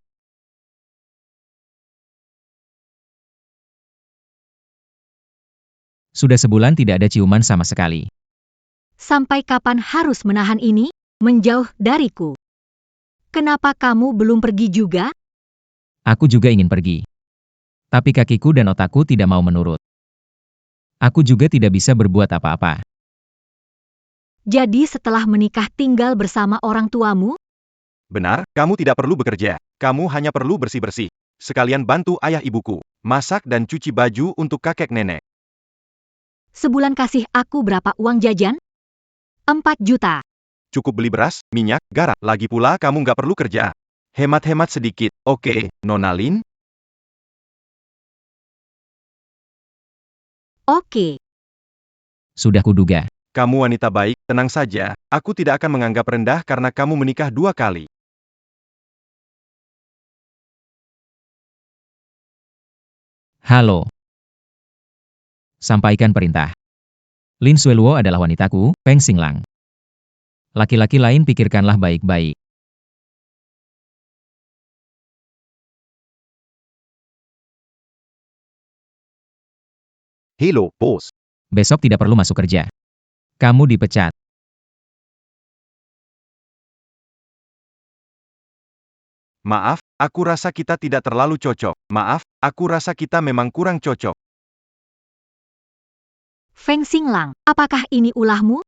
Sudah sebulan tidak ada ciuman sama sekali. Sampai kapan harus menahan ini? Menjauh dariku. Kenapa kamu belum pergi juga? Aku juga ingin pergi. Tapi kakiku dan otakku tidak mau menurut. Aku juga tidak bisa berbuat apa-apa. Jadi setelah menikah tinggal bersama orang tuamu? Benar, kamu tidak perlu bekerja. Kamu hanya perlu bersih-bersih. Sekalian bantu ayah ibuku. Masak dan cuci baju untuk kakek nenek. Sebulan kasih aku berapa uang jajan? 4 juta. Cukup beli beras, minyak, garam. Lagi pula kamu nggak perlu kerja. Hemat-hemat sedikit, oke, Nona Lin? Oke. Sudah kuduga. Kamu wanita baik, tenang saja. Aku tidak akan menganggap rendah karena kamu menikah 2 kali. Halo. Sampaikan perintah. Lin Xueluo adalah wanitaku, Feng Xinglang. Laki-laki lain pikirkanlah baik-baik. Hello, Boss. Besok tidak perlu masuk kerja. Kamu dipecat. Maaf, aku rasa kita tidak terlalu cocok. Maaf, aku rasa kita memang kurang cocok. Feng Xinglang, apakah ini ulahmu?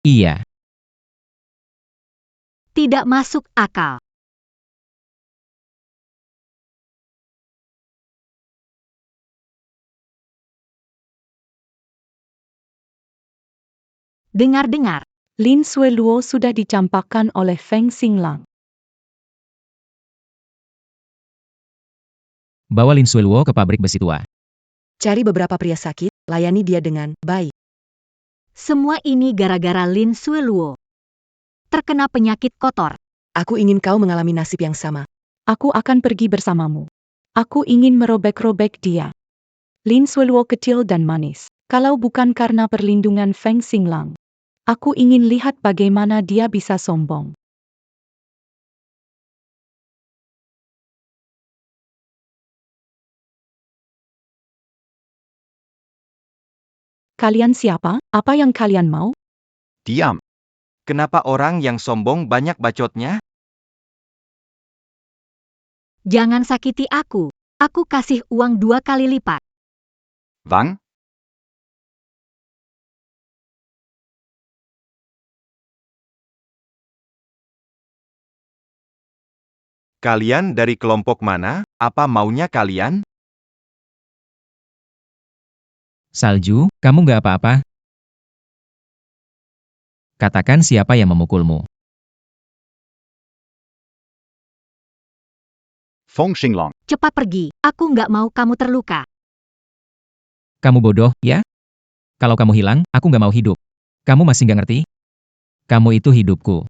Iya. Tidak masuk akal. Dengar-dengar, Lin Xueluo sudah dicampakkan oleh Feng Xinglang. Bawa Lin Xueluo ke pabrik besi tua. Cari beberapa pria sakit, layani dia dengan baik. semua ini gara-gara Lin Xueluo. Terkena penyakit kotor. Aku ingin kau mengalami nasib yang sama. Aku akan pergi bersamamu. Aku ingin merobek-robek dia. Lin Xueluo kecil dan manis. Kalau bukan karena perlindungan Feng Xinglang, aku ingin lihat bagaimana dia bisa sombong. Kalian siapa? Apa yang kalian mau? Diam. Kenapa orang yang sombong banyak bacotnya? Jangan sakiti aku. Aku kasih uang 2 kali lipat. Wang? Kalian dari kelompok mana? Apa maunya kalian? Salju, kamu nggak apa-apa? Katakan siapa yang memukulmu. Feng Xinglang. Cepat pergi. Aku nggak mau kamu terluka. Kamu bodoh, ya? Kalau kamu hilang, aku nggak mau hidup. Kamu masih nggak ngerti? Kamu itu hidupku.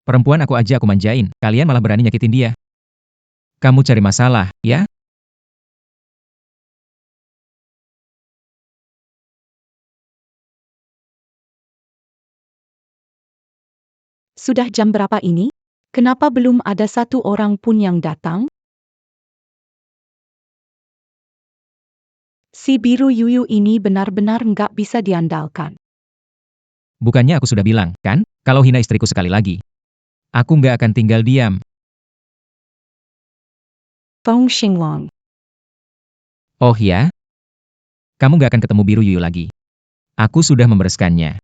Perempuan aku aja aku manjain, kalian malah berani nyakitin dia. Kamu cari masalah, ya? Sudah jam berapa ini? Kenapa belum ada satu orang pun yang datang? Si biru yuyu ini benar-benar nggak bisa diandalkan. Bukannya aku sudah bilang, kan? Kalau hina istriku sekali lagi, aku nggak akan tinggal diam. Feng Xinglang. Oh ya? Kamu nggak akan ketemu biru yuyu lagi. Aku sudah membereskannya.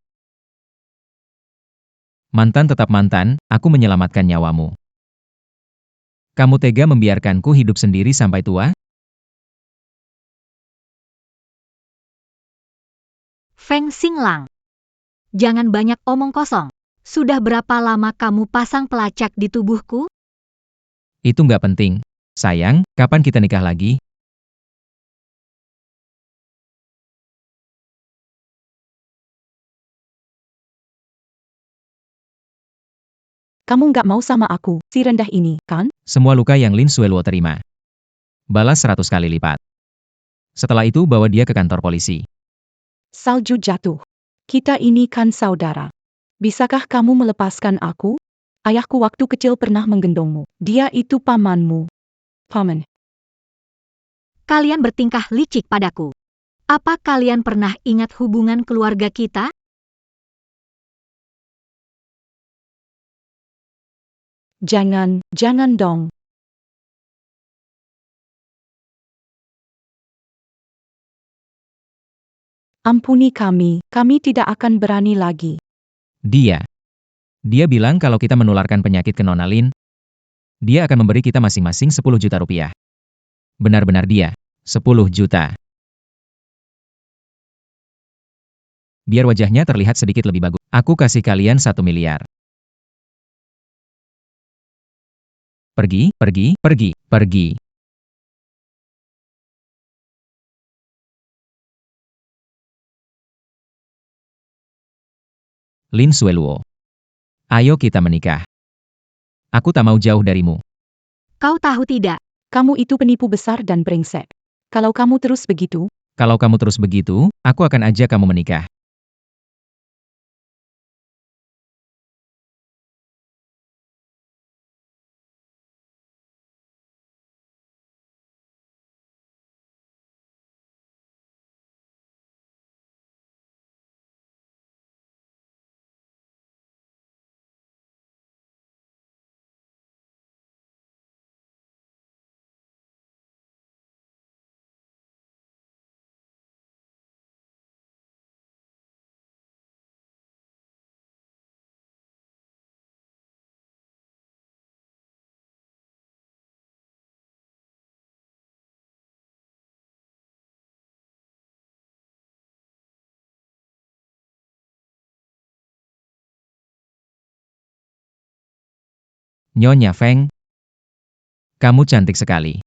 Mantan tetap mantan, aku menyelamatkan nyawamu. Kamu tega membiarkanku hidup sendiri sampai tua? Feng Xinglang. Jangan banyak omong kosong. Sudah berapa lama kamu pasang pelacak di tubuhku? Itu nggak penting. Sayang, kapan kita nikah lagi? Kamu nggak mau sama aku, si rendah ini, kan? Semua luka yang Lin Xueluo terima. Balas 100 kali lipat. Setelah itu bawa dia ke kantor polisi. Salju jatuh. Kita ini kan saudara. Bisakah kamu melepaskan aku? Ayahku waktu kecil pernah menggendongmu. Dia itu pamanmu. Paman. Kalian bertingkah licik padaku. Apa kalian pernah ingat hubungan keluarga kita? Jangan dong. Ampuni kami tidak akan berani lagi. Dia bilang kalau kita menularkan penyakit ke Nona Lin, dia akan memberi kita masing-masing 10 juta rupiah. Benar-benar dia, 10 juta. Biar wajahnya terlihat sedikit lebih bagus. Aku kasih kalian 1 miliar. Pergi. Lin Sueluo. Ayo kita menikah. Aku tak mau jauh darimu. Kau tahu tidak? Kamu itu penipu besar dan brengsek. Kalau kamu terus begitu, aku akan ajak kamu menikah. Nyonya Feng, kamu cantik sekali.